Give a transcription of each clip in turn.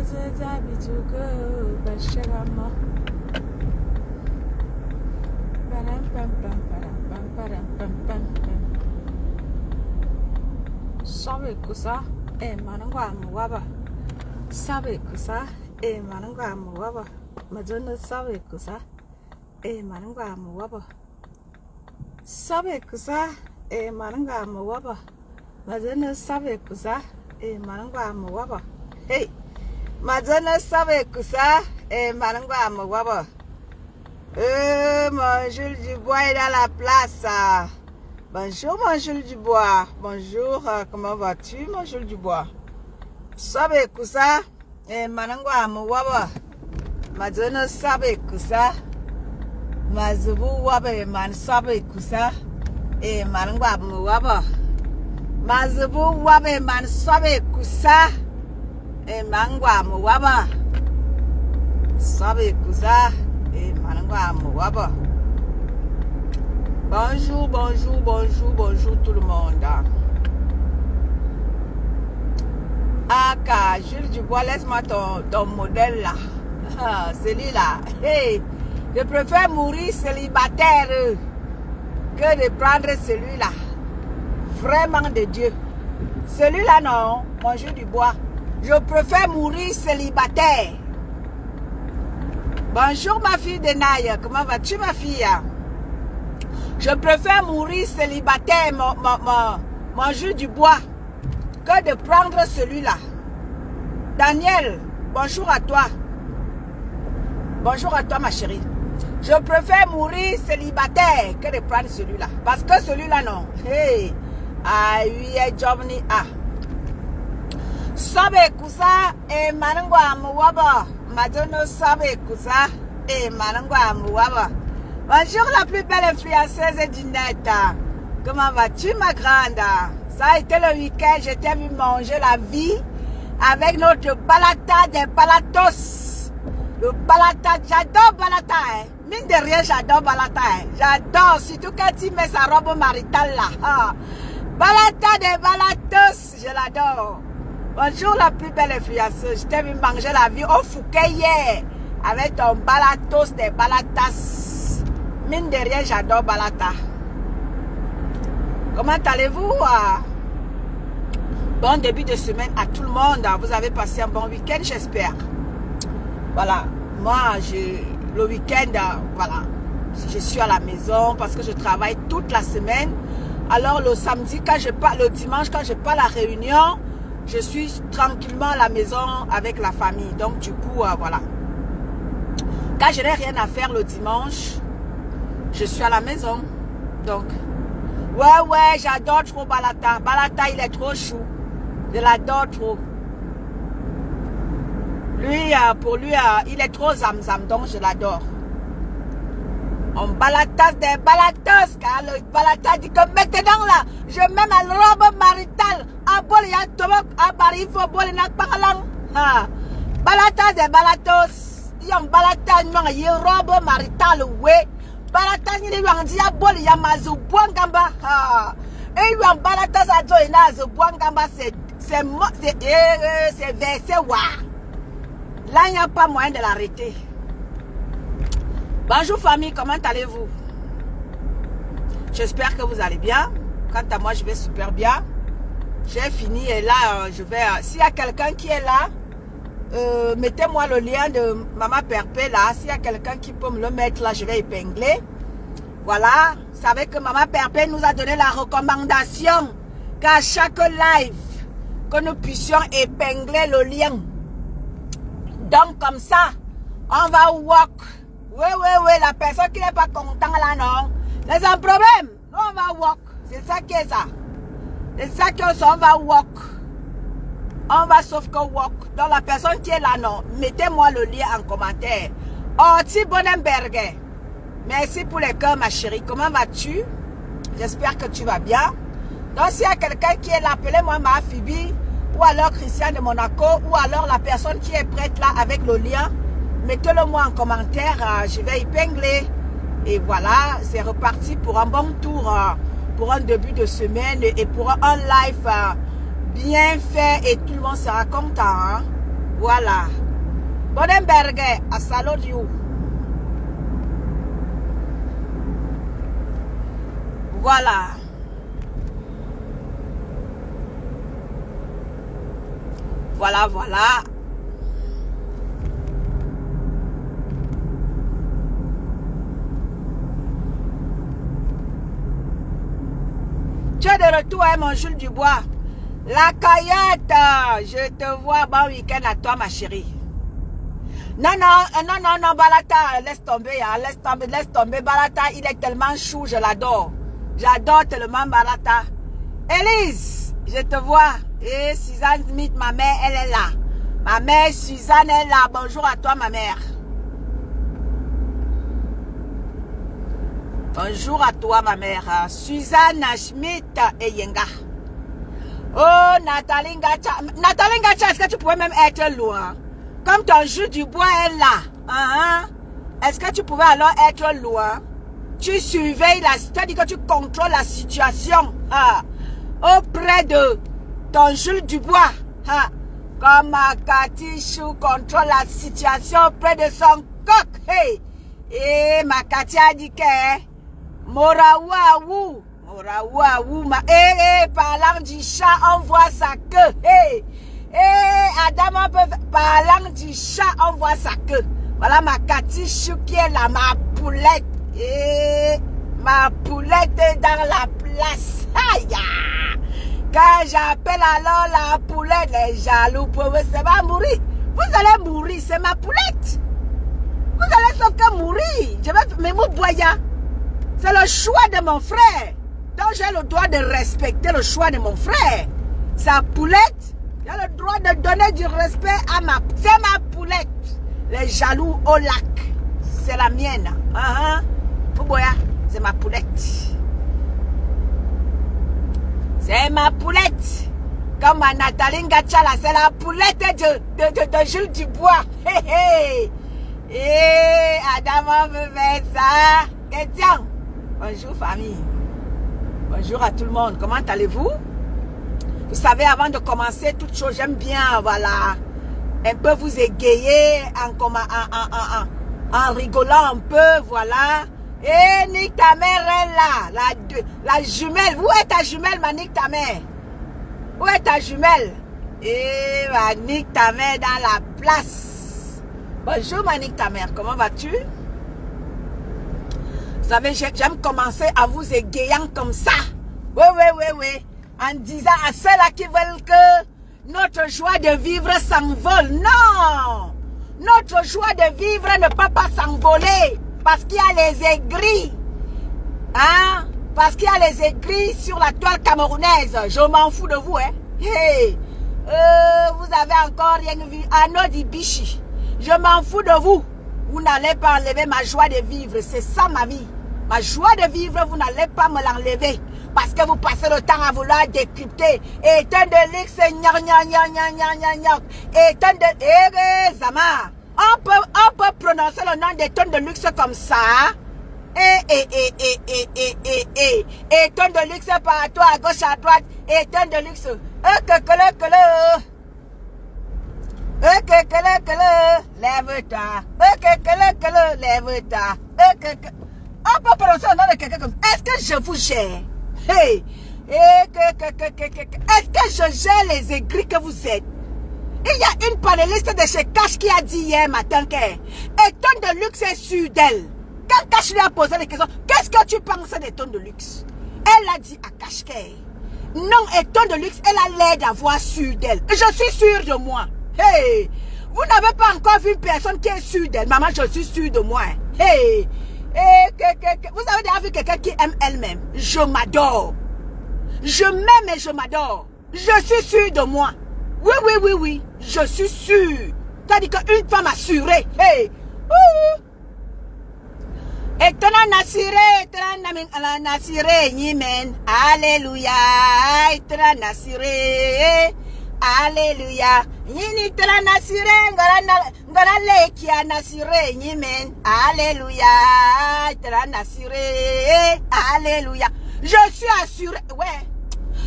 Sabe kusa manangwa muwaba. Sabe kusa manangwa muwaba. Majona sabe kusa manangwa muwaba. Sabe kusa manangwa muwaba. Majona sabe kusa manangwa muwaba. Hey, Majona sabe kusa manangwa muwaba. Mon Jules Dubois est dans la place. Bonjour mon Jules Dubois. Bonjour, comment vas-tu mon Jules Dubois? Sabe kusa manangwa muwaba. Majona sabe kusa. Mazubu wabe man sabe kusa manangwa muwaba. Mazubu wabe man sabe kusa mangwa muwaba. Sabe kusa manangwa muwaba. Bonjour, bonjour, bonjour, bonjour tout le monde. Aka, Jules Dubois, laisse-moi ton modèle là. Celui-là. Hey, je préfère mourir célibataire que de prendre celui-là. Vraiment de Dieu. Celui-là non, mon Jules Dubois. Je préfère mourir célibataire. Bonjour ma fille Denaï, comment vas-tu ma fille? Je préfère mourir célibataire, mon Jules Dubois, que de prendre celui-là. Daniel, bonjour à toi. Bonjour à toi ma chérie. Je préfère mourir célibataire que de prendre celui-là. Parce que celui-là non. Hey, oui, Jobni a. Sabe kusa manangwa muwaba. Madono sabe kusa manangwa muwaba. Bonjour la plus belle influenceuse du net. Comment vas-tu ma grande? Ça a été le week-end, je t'ai vu manger la vie avec notre balata des balatos. Le balata, j'adore balata. Mine de rien, j'adore balata. J'adore, surtout quand tu mets sa robe maritale là. Balata des balatos, je l'adore. Bonjour la plus belle influenceuse, je t'ai vu manger la vie au Fouquet hier avec ton balatos des balatas. Mine de rien, j'adore balata. Comment allez-vous? Bon début de semaine à tout le monde. Vous avez passé un bon week-end, j'espère. Voilà. Moi, le week-end, voilà. Je suis à la maison parce que je travaille toute la semaine. Alors, le samedi, le dimanche, quand je pars à la réunion, je suis tranquillement à la maison avec la famille. Donc, du coup, voilà. Quand je n'ai rien à faire le dimanche, je suis à la maison. Donc, ouais, j'adore trop balata. Balata, il est trop chou. Je l'adore trop. Lui, pour lui, il est trop zamzam, donc je l'adore. On balatas des balatos, car le balata dit que maintenant là, je mets ma robe maritale. À bol, il y a tobok, à barifo, bol, il n'y a pas lang. Balatas des balatos. Il y a un balata, il y a une robe maritale, ouais. Balata, il y a un diabol, il y a mazou, boangamba. Et il y a un balata, ça doit y avoir boangamba, c'est versé, waouh. Là, il n'y a pas moyen de l'arrêter. Bonjour famille, comment allez-vous? J'espère que vous allez bien. Quant à moi, je vais super bien. J'ai fini et là, je vais... S'il y a quelqu'un qui est là, mettez-moi le lien de Maman Perpé là. S'il y a quelqu'un qui peut me le mettre là, je vais épingler. Voilà. Vous savez que Maman Perpé nous a donné la recommandation qu'à chaque live, que nous puissions épingler le lien. Donc comme ça, on va walk. Oui, la personne qui n'est pas content là, non. C'est un problème. Nous, on va walk. C'est ça qui est ça. C'est ça qu'on va walk. On va sauf que walk. Donc la personne qui est là, non. Mettez-moi le lien en commentaire. Oti Bonenberger. Merci pour les cœurs, ma chérie. Comment vas-tu? J'espère que tu vas bien. Donc s'il y a quelqu'un qui est là, appelez-moi ma Phoebe. Ou alors Christian de Monaco. Ou alors la personne qui est prête là avec le lien. Mettez-le moi en commentaire, je vais épingler. Et voilà, c'est reparti pour un bon tour, pour un début de semaine et pour un live bien fait et tout le monde sera content. Hein? Voilà. Bonenberg, I salute you. Voilà. Voilà, voilà. Tu es de retour, hein, mon Jules Dubois. La Caillette, je te vois. Bon week-end à toi, ma chérie. Non, Balata, laisse tomber, hein, laisse tomber. Balata, il est tellement chou, je l'adore. J'adore tellement Balata. Élise, je te vois. Et Suzanne Smith, ma mère, elle est là. Ma mère, Suzanne, est là. Bonjour à toi, ma mère. Bonjour à toi, ma mère. Suzanne Schmidt et Yenga. Oh, Nathalie Ngacha. Nathalie Ngacha, est-ce que tu pourrais même être loin? Comme ton jus du bois est là. Est-ce que tu pouvais alors être loin? Tu surveilles la situation, c'est-à-dire que tu contrôles la situation auprès de ton Jules Dubois. Comme Cathy Chou contrôle la situation auprès de son coq. Hey. Et ma Cathy a dit que Moraouaou, parlant du chat, on voit sa queue. Hey. Adam, parlant du chat, on voit sa queue. Voilà ma Cathy Chou qui est là, ma poulette. Ma poulette est dans la place. Aïe. Quand j'appelle alors la poulette, les jaloux pauvres, ça va mourir. Vous allez mourir, c'est ma poulette. Vous allez sauf que mourir. Je vais me mouboya. C'est le choix de mon frère. Donc j'ai le droit de respecter le choix de mon frère. Sa poulette, j'ai le droit de donner du respect à ma... C'est ma poulette. Les jaloux au lac. C'est la mienne. Mouboya, c'est ma poulette. C'est ma poulette. Comme ma Nathalie Ngachala, c'est la poulette de Jules Dubois. Adam veut faire ça. Question. Bonjour famille. Bonjour à tout le monde. Comment allez-vous? Vous savez, avant de commencer toute chose, j'aime bien, voilà, un peu vous égayer en rigolant un peu, voilà. Et nique ta mère est là, la jumelle. Où est ta jumelle, ma nique ta mère? Où est ta jumelle? Et ma nique ta mère dans la place. Bonjour ma nique ta mère, comment vas-tu? Vous savez, j'aime commencer à vous égayant comme ça. Oui. En disant à ceux-là qui veulent que notre joie de vivre s'envole. Non! Notre joie de vivre ne peut pas s'envoler. Parce qu'il y a les aigris. Parce qu'il y a les aigris sur la toile camerounaise. Je m'en fous de vous, hein. Hey. Vous avez encore rien vu. Anodi Bichi. Je m'en fous de vous. Vous n'allez pas enlever ma joie de vivre. C'est ça ma vie. Ma joie de vivre, vous n'allez pas me l'enlever. Parce que vous passez le temps à vouloir décrypter. Éteint de luxe, éteint de... Zama. On peut prononcer le nom des tonnes de luxe comme ça. Et tonnes de luxe partout, à gauche, à droite. Et tonnes de luxe. Lève-toi. Lève-toi. On peut prononcer le nom de quelqu'un comme ça. Est-ce que je vous gère? Hey. Est-ce que je gère les aigris que vous êtes? Il y a une panéliste de chez Cash qui a dit hier matin que tonnes de luxe est sur d'elle. Quand Cash lui a posé les questions, qu'est-ce que tu penses des tonnes de luxe? Elle a dit à Cash que non, tonnes de luxe, elle a l'air d'avoir sur d'elle. Je suis sûre de moi. Hey, vous n'avez pas encore vu une personne qui est sûre d'elle. Maman, je suis sûre de moi. Hey, vous avez déjà vu quelqu'un qui aime elle-même? Je m'adore. Je m'aime et je m'adore. Je suis sûre de moi. Oui. Je suis sûre. C'est-à-dire qu'une femme assurée. Hey. Et ton nasiré, Nimen. Alléluia. Et ton nasiré. Alléluia. Yini tela nasiré. Ngora lekia nasiré, Nimen. Alléluia. Et ton nasiré. Alléluia. Je suis assurée. Ouais.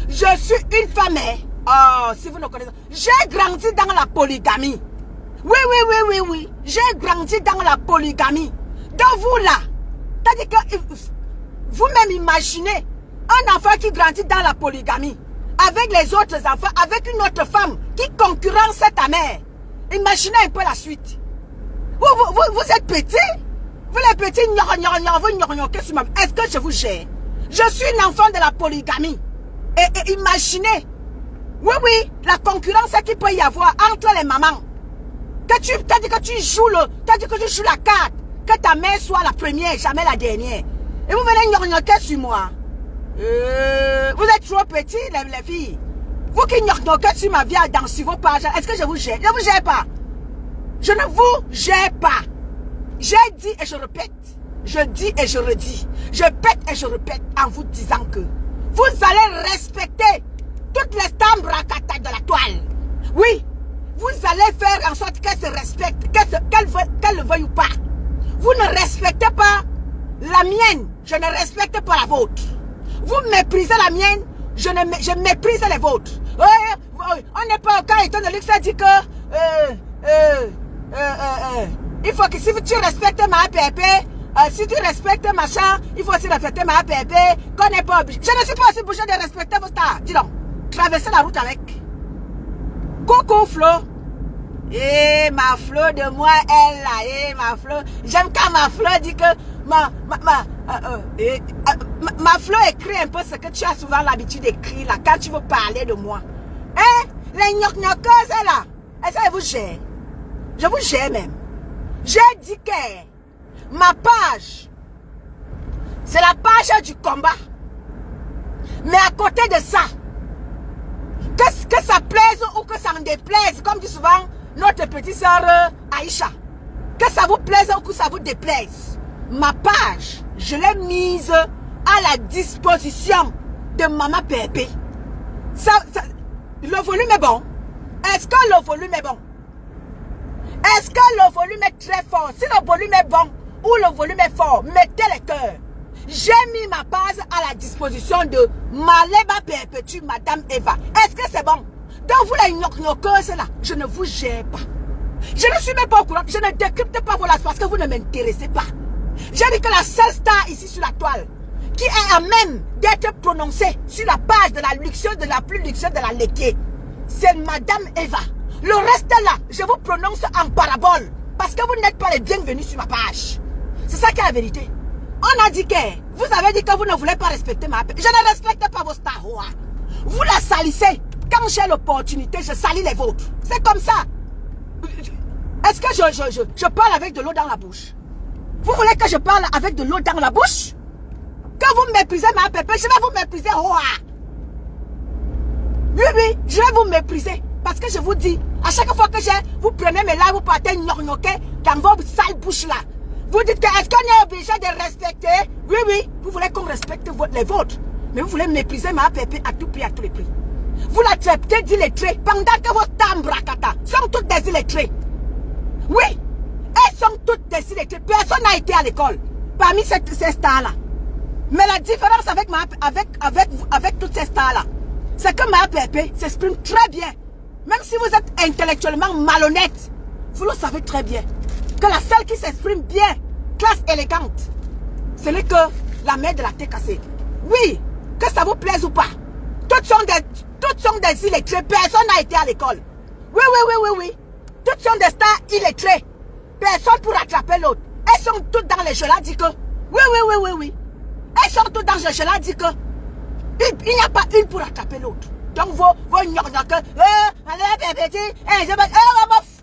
Je suis une femme. Oh, si vous ne connaissez pas. J'ai grandi dans la polygamie. Oui, oui, oui, oui, oui. J'ai grandi dans la polygamie. Donc vous là, c'est-à-dire que vous-même imaginez un enfant qui grandit dans la polygamie, avec les autres enfants, avec une autre femme qui concurrence ta mère. Imaginez un peu la suite. Vous êtes petit. Vous les petits, est-ce que je vous gère? Je suis un enfant de la polygamie. Et imaginez, oui, oui, la concurrence qu'il peut y avoir entre les mamans. T'as dit que tu joues la carte. Que ta mère soit la première, jamais la dernière. Et vous venez gnocgnocquer sur moi. Vous êtes trop petits, les filles. Vous qui gnocgnocquez sur ma vie sur vos pages, est-ce que je vous gère? Je ne vous gère pas. Je ne vous gère pas. J'ai dit et je répète. Je dis et je redis. Je pète et je répète en vous disant que vous allez respecter toutes les tambracata de la toile. Oui, vous allez faire en sorte qu'elle se respecte, qu'elle le veuille ou pas. Vous ne respectez pas la mienne, je ne respecte pas la vôtre. Vous méprisez la mienne, je méprise les vôtres. On n'est pas au cas étant donné que ça dit que il faut que si tu respectes ma APP, si tu respectes machin, il faut aussi respecter ma APP, qu'on n'est pas obligé. Je ne suis pas aussi obligé de respecter vos stars. Dis donc, traverser la route avec. Coucou Flo. Ma Flo de moi, elle là, ma Flo. J'aime quand ma Flo dit que ma Flo écrit un peu ce que tu as souvent l'habitude d'écrire là, quand tu veux parler de moi. Hein? Les gnoc-gnocqueuses là, est-ce que vous gère? Je vous gère même. J'ai dit que ma page, c'est la page du combat. Mais à côté de ça, que ça plaise ou que ça en déplaise, comme dit souvent notre petite soeur Aïcha, que ça vous plaise ou que ça vous déplaise, ma page, je l'ai mise à la disposition de Maman Pépé. Le volume est bon. Est-ce que le volume est bon? Est-ce que le volume est très fort? Si le volume est bon ou le volume est fort, mettez les cœurs. J'ai mis ma base à la disposition de Maleba Perpétue, Madame Eva. Est-ce que c'est bon? Donc vous les gnoc-gnocqueuses là, je ne vous gère pas. Je ne suis même pas au courant. Je ne décrypte pas vos lacs parce que vous ne m'intéressez pas. J'ai dit que la seule star ici sur la toile qui est à même d'être prononcée sur la page de la luxueuse, de la plus luxueuse de la Léké, c'est Madame Eva. Le reste là, je vous prononce en parabole parce que vous n'êtes pas les bienvenus sur ma page. C'est ça qui est la vérité. On a dit que vous avez dit que vous ne voulez pas respecter ma page. Je ne respecte pas vos stars. Vous la salissez. Quand j'ai l'opportunité, je salis les vôtres. C'est comme ça. Est-ce que je parle avec de l'eau dans la bouche? Vous voulez que je parle avec de l'eau dans la bouche? Quand vous méprisez ma pépé, je vais vous mépriser. Oui, oui, je vais vous mépriser. Parce que je vous dis, à chaque fois que vous prenez mes lives, vous partez gnocgnocquer dans vos sales bouches là. Vous dites que est-ce qu'on est obligé de respecter? Oui, oui, vous voulez qu'on respecte les vôtres. Mais vous voulez mépriser ma pépé à tout prix, à tous les prix. Vous la traitez d'illettrée pendant que vos tambracata sont toutes des illettrées. Oui, elles sont toutes des illettrées. Personne n'a été à l'école parmi ces stars-là. Mais la différence avec toutes ces stars-là, c'est que ma pépé s'exprime très bien. Même si vous êtes intellectuellement malhonnête, vous le savez très bien. Que la seule qui s'exprime bien, classe élégante, ce n'est que la mère de la tête cassée. Oui, que ça vous plaise ou pas. Toutes sont des illettrés. Personne n'a été à l'école. Oui, oui, oui, oui, oui. Toutes sont des stars illettrés. Personne pour attraper l'autre. Elles sont toutes dans les jeux là, dit que. Oui, oui, oui, oui, oui. Elles sont toutes dans les jeux là, dit que. Il n'y a pas une pour attraper l'autre. Donc vos gnocgnocqueurs,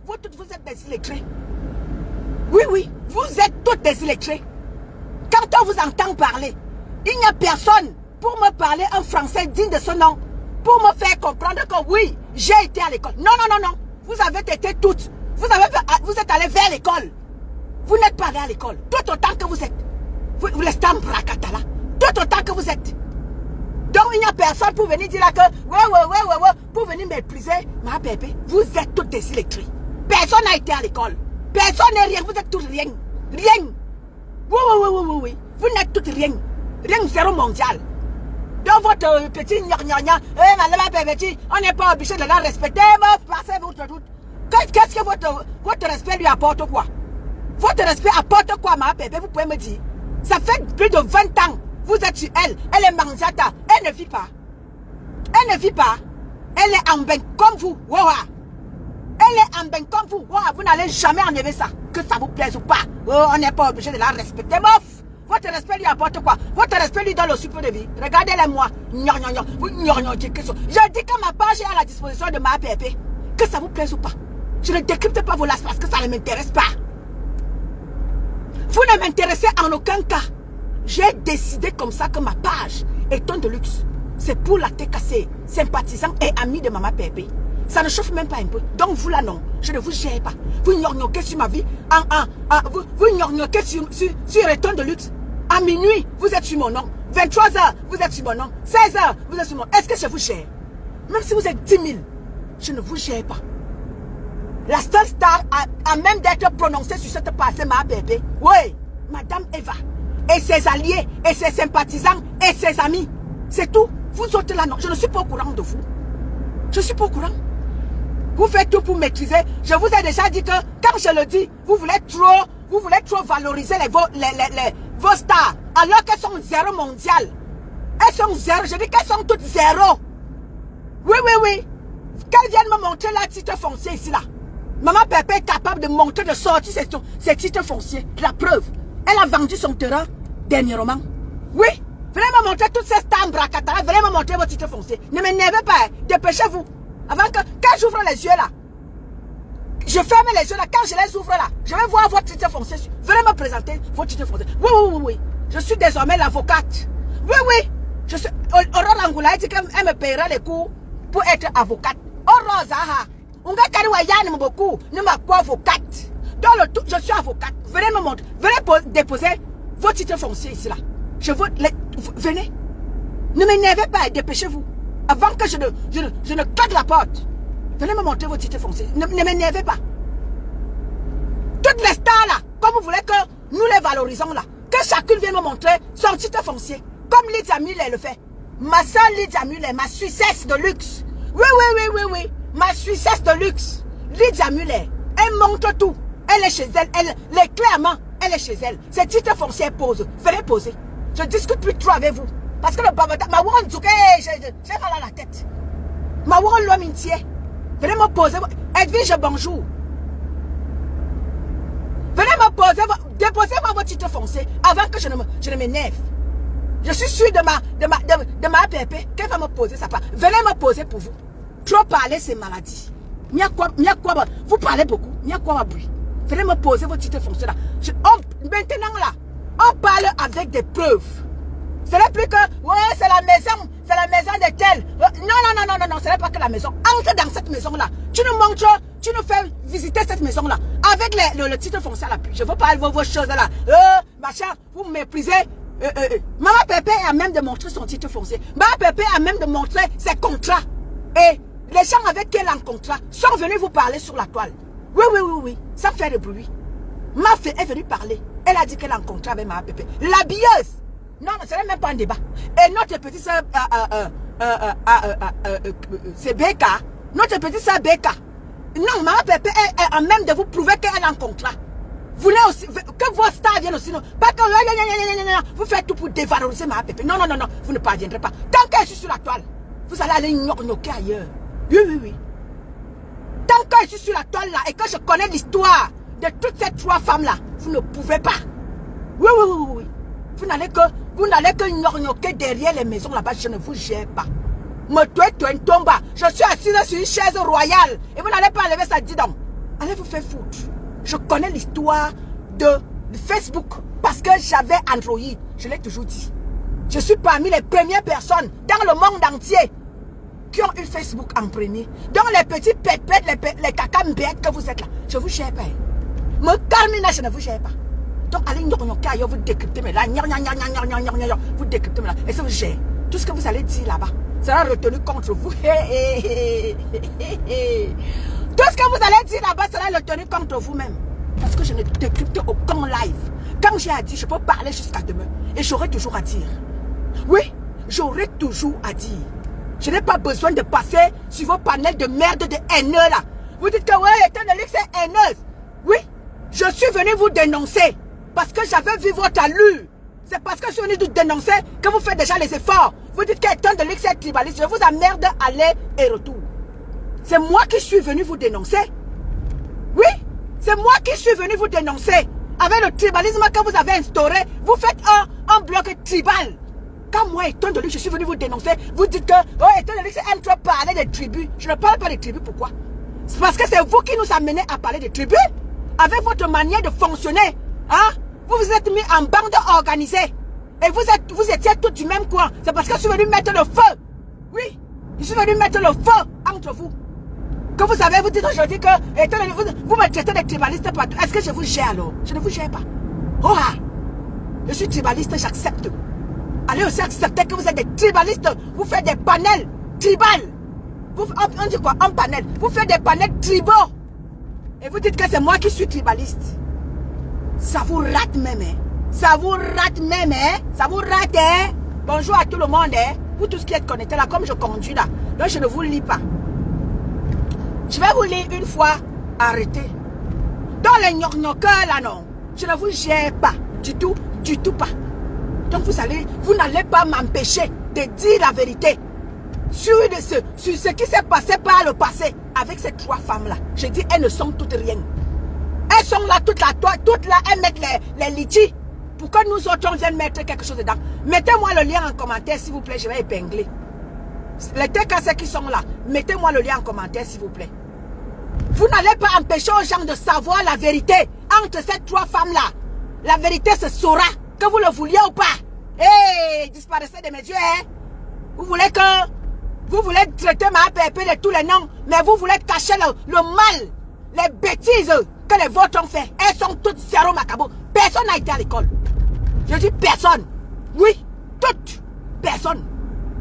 vous toutes vous êtes des illettrés. Oui, oui, vous êtes toutes des illettrés. Quand on vous entend parler, il n'y a personne pour me parler un français digne de ce nom, pour me faire comprendre que oui, j'ai été à l'école. Non, non, non, non. Vous avez été toutes. Vous êtes allés vers l'école. Vous n'êtes pas allés à l'école. Tout autant que vous êtes. Vous les tambracata là. Tout autant que vous êtes. Donc il n'y a personne pour venir dire là que ouais, pour venir mépriser ma bébé. Vous êtes toutes des illettrés. Personne n'a été à l'école. Personne n'est rien. Vous êtes tous rien. Rien. Oui. Vous n'êtes toutes rien. Rien zéro mondial. Dans votre petit gna, on n'est pas obligé de la respecter. Passez votre route. Qu'est-ce que votre respect lui apporte quoi? Votre respect apporte quoi, ma bébé? Vous pouvez me dire. Ça fait plus de 20 ans. Vous êtes sur elle. Elle est manzata. Elle ne vit pas. Elle ne vit pas. Elle est en bain comme vous. Wow. Elle est en bain comme vous. Wow. Vous n'allez jamais enlever ça. Que ça vous plaise ou pas. Oh, on n'est pas obligé de la respecter. Mof. Votre respect lui apporte quoi? Votre respect lui donne le super de vie. Regardez-les moi. Vous gnorignez que ça. Je dis que ma page est à la disposition de ma pépé. Que ça vous plaise ou pas. Je ne décrypte pas vos lasses parce que ça ne m'intéresse pas. Vous ne m'intéressez en aucun cas. J'ai décidé comme ça que ma page est un de luxe. C'est pour la TKC, sympathisant et ami de Maman Pépé. Ça ne chauffe même pas un peu. Donc vous là non, je ne vous gère pas. Vous gnorignez sur ma vie. Vous gnorignez sur un ton de luxe. À minuit, vous êtes sur mon nom. 23h, vous êtes sur mon nom. 16h, vous êtes sur mon nom. Est-ce que je vous gère? Même si vous êtes 10 000, je ne vous gère pas. La seule star a même d'être prononcée sur cette passée, ma bébé. Oui, Madame Eva. Et ses alliés, et ses sympathisants, et ses amis. C'est tout. Vous autres là, non. Je ne suis pas au courant de vous. Je ne suis pas au courant. Vous faites tout pour maîtriser. Je vous ai déjà dit que, quand je le dis, vous voulez trop valoriser vos stars. Alors qu'elles sont zéro mondial. Elles sont zéro. Je dis qu'elles sont toutes zéro. Oui. Qu'elles viennent me montrer la titre foncier ici là. Maman Pépé est capable de montrer, de sortir ses titres fonciers. La preuve, elle a vendu son terrain dernièrement. Oui, venez me montrer toutes ces stars bracatara, venez me montrer vos titres fonciers. Ne m'énervez pas, dépêchez-vous. Avant que, quand j'ouvre les yeux là, je ferme les yeux là, quand je les ouvre là, je vais voir votre titre foncier. Venez me présenter vos titres fonciers. Oui. Je suis désormais l'avocate. Oui. Je suis, Aurore Angoula dit qu'elle me paiera les cours pour être avocate. Aurore Zaha. On va carrément beaucoup, ne m'a pas avocate. Dans le tout, je suis avocate. Venez me montrer. Venez déposer vos titres fonciers ici là. Venez. Ne m'énervez pas, dépêchez-vous. Avant que je ne claque la porte. Venez me montrer vos titres fonciers. Ne m'énervez pas. Toutes les stars là, comme vous voulez que nous les valorisons là, que chacune vienne me montrer son titre foncier. Comme Lydia Muller le fait. Ma soeur Lydia Muller, ma Suissesse de luxe. Oui. Ma Suissesse de luxe, Lydia Muller, elle montre tout. Elle est chez elle, clairement, elle est chez elle. Ses titres fonciers posent. Venez poser. Je discute plus trop avec vous. Parce que le babata, ma ouan djouké, j'ai mal à la tête. Ma ouan l'homme entier. Venez me poser. Edwige, bonjour. Venez me poser, déposez-moi votre titre foncier avant que je ne m'énerve. Je suis sûr de ma pépé qu'elle va me poser sa part. Venez me poser pour vous. Trop parler, c'est maladie. Vous parlez beaucoup. Venez me poser vos titres fonciers là. Maintenant là, on parle avec des preuves. Ce n'est plus que, ouais, c'est la maison de tel. Non, ce n'est pas que la maison. Entre dans cette maison là. Tu nous montres, tu nous fais visiter cette maison là. Avec le titre foncier à l'appui. Je veux parler de vos choses là. Machin, vous méprisez. Maman Pépé a même de montrer son titre foncier. Maman Pépé a même de montrer ses contrats. Et les gens avec qui elle est en contrat sont venus vous parler sur la toile. Oui, sans faire de bruit. Ma fille est venue parler. Elle a dit qu'elle est en contrat avec ma pépé. L'habilleuse. Non, ce n'est même pas un débat. Et notre petite soeur, c'est Beka. Notre petite soeur Beka. Non, ma pépé est en même de vous prouver qu'elle est en contrat. Vous voulez aussi, que vos stars viennent aussi. Non, pas que vous faites tout pour dévaloriser ma pépé. Non, vous ne parviendrez pas. Tant qu'elle est sur la toile, vous allez aller gnoccher ailleurs. Oui. Tant que je suis sur la toile là et que je connais l'histoire de toutes ces trois femmes là, vous ne pouvez pas. Oui. Vous n'allez que gnoccher derrière les maisons là-bas, je ne vous gère pas. Je suis assise sur une chaise royale et vous n'allez pas enlever ça, dis donc. Allez vous faire foutre. Je connais l'histoire de Facebook parce que j'avais Android. Je l'ai toujours dit. Je suis parmi les premières personnes dans le monde entier qui ont eu Facebook en premier. Donc les petits pépettes, les cacambêtes que vous êtes là, je vous gère pas. Me calme là, je ne vous gère pas. Donc allez vous décryptez mais là, vous décryptez mais là, et ça vous gère. Tout ce que vous allez dire là-bas sera retenu contre vous. Tout ce que vous allez dire là-bas sera retenu contre vous-même. Parce que je ne décrypte aucun live. Comme j'ai à dire, je peux parler jusqu'à demain. Et j'aurai toujours à dire. Oui, j'aurai toujours à dire. Je n'ai pas besoin de passer sur vos panels de merde de haineux là. Vous dites que ouais, étant donné que c'est haineuse. Oui, je suis venu vous dénoncer. Parce que j'avais vu votre allure. C'est parce que je suis venu vous dénoncer que vous faites déjà les efforts. Vous dites qu'étant donné que c'est tribaliste, je vous emmerde aller et retour. C'est moi qui suis venu vous dénoncer. Oui, c'est moi qui suis venu vous dénoncer. Avec le tribalisme que vous avez instauré, vous faites un bloc tribal. Quand moi, étant donné que je suis venu vous dénoncer, vous dites que, oh, étant donné que c'est aime trop parler des tribus. Je ne parle pas des tribus, pourquoi? C'est parce que c'est vous qui nous amenez à parler des tribus. Avec votre manière de fonctionner. Hein? Vous vous êtes mis en bande organisée. Et vous étiez tous du même coin. C'est parce que je suis venu mettre le feu. Oui, je suis venu mettre le feu entre vous. Que vous savez, vous dites aujourd'hui que vous me traitez de tribaliste partout. Est-ce que je vous gère alors? Je ne vous gère pas. Oh ah! Je suis tribaliste, j'accepte. Allez aussi accepter que vous êtes des tribalistes. Vous faites des panels tribales. On dit quoi? Un panel. Vous faites des panels tribaux. Et vous dites que c'est moi qui suis tribaliste. Ça vous rate même, hein? Ça vous rate même, hein? Ça vous rate, hein? Bonjour à tout le monde, hein? Vous tous qui êtes connectés là, comme je conduis là. Donc je ne vous lis pas. Je vais vous lire une fois. Arrêtez. Dans les gnoc-gnoqueurs là, non. Je ne vous gère pas. Du tout pas. Donc vous n'allez pas m'empêcher de dire la vérité. Sur ce qui s'est passé par le passé. Avec ces trois femmes là. Je dis, elles ne sont toutes rien. Elles sont là, toutes là, elles mettent les litchis. Pour que nous autres, on vienne mettre quelque chose dedans. Mettez-moi le lien en commentaire, s'il vous plaît, je vais épingler. Les TKC qui sont là, mettez-moi le lien en commentaire, s'il vous plaît. Vous n'allez pas empêcher aux gens de savoir la vérité entre ces trois femmes-là. La vérité se saura, que vous le vouliez ou pas. Hey, disparaissez de mes yeux, hein. Vous voulez traiter ma pépé de tous les noms, mais vous voulez cacher le mal, les bêtises que les vôtres ont fait. Elles sont toutes zéro macabo. Personne n'a été à l'école. Je dis personne. Oui, toutes. Personne.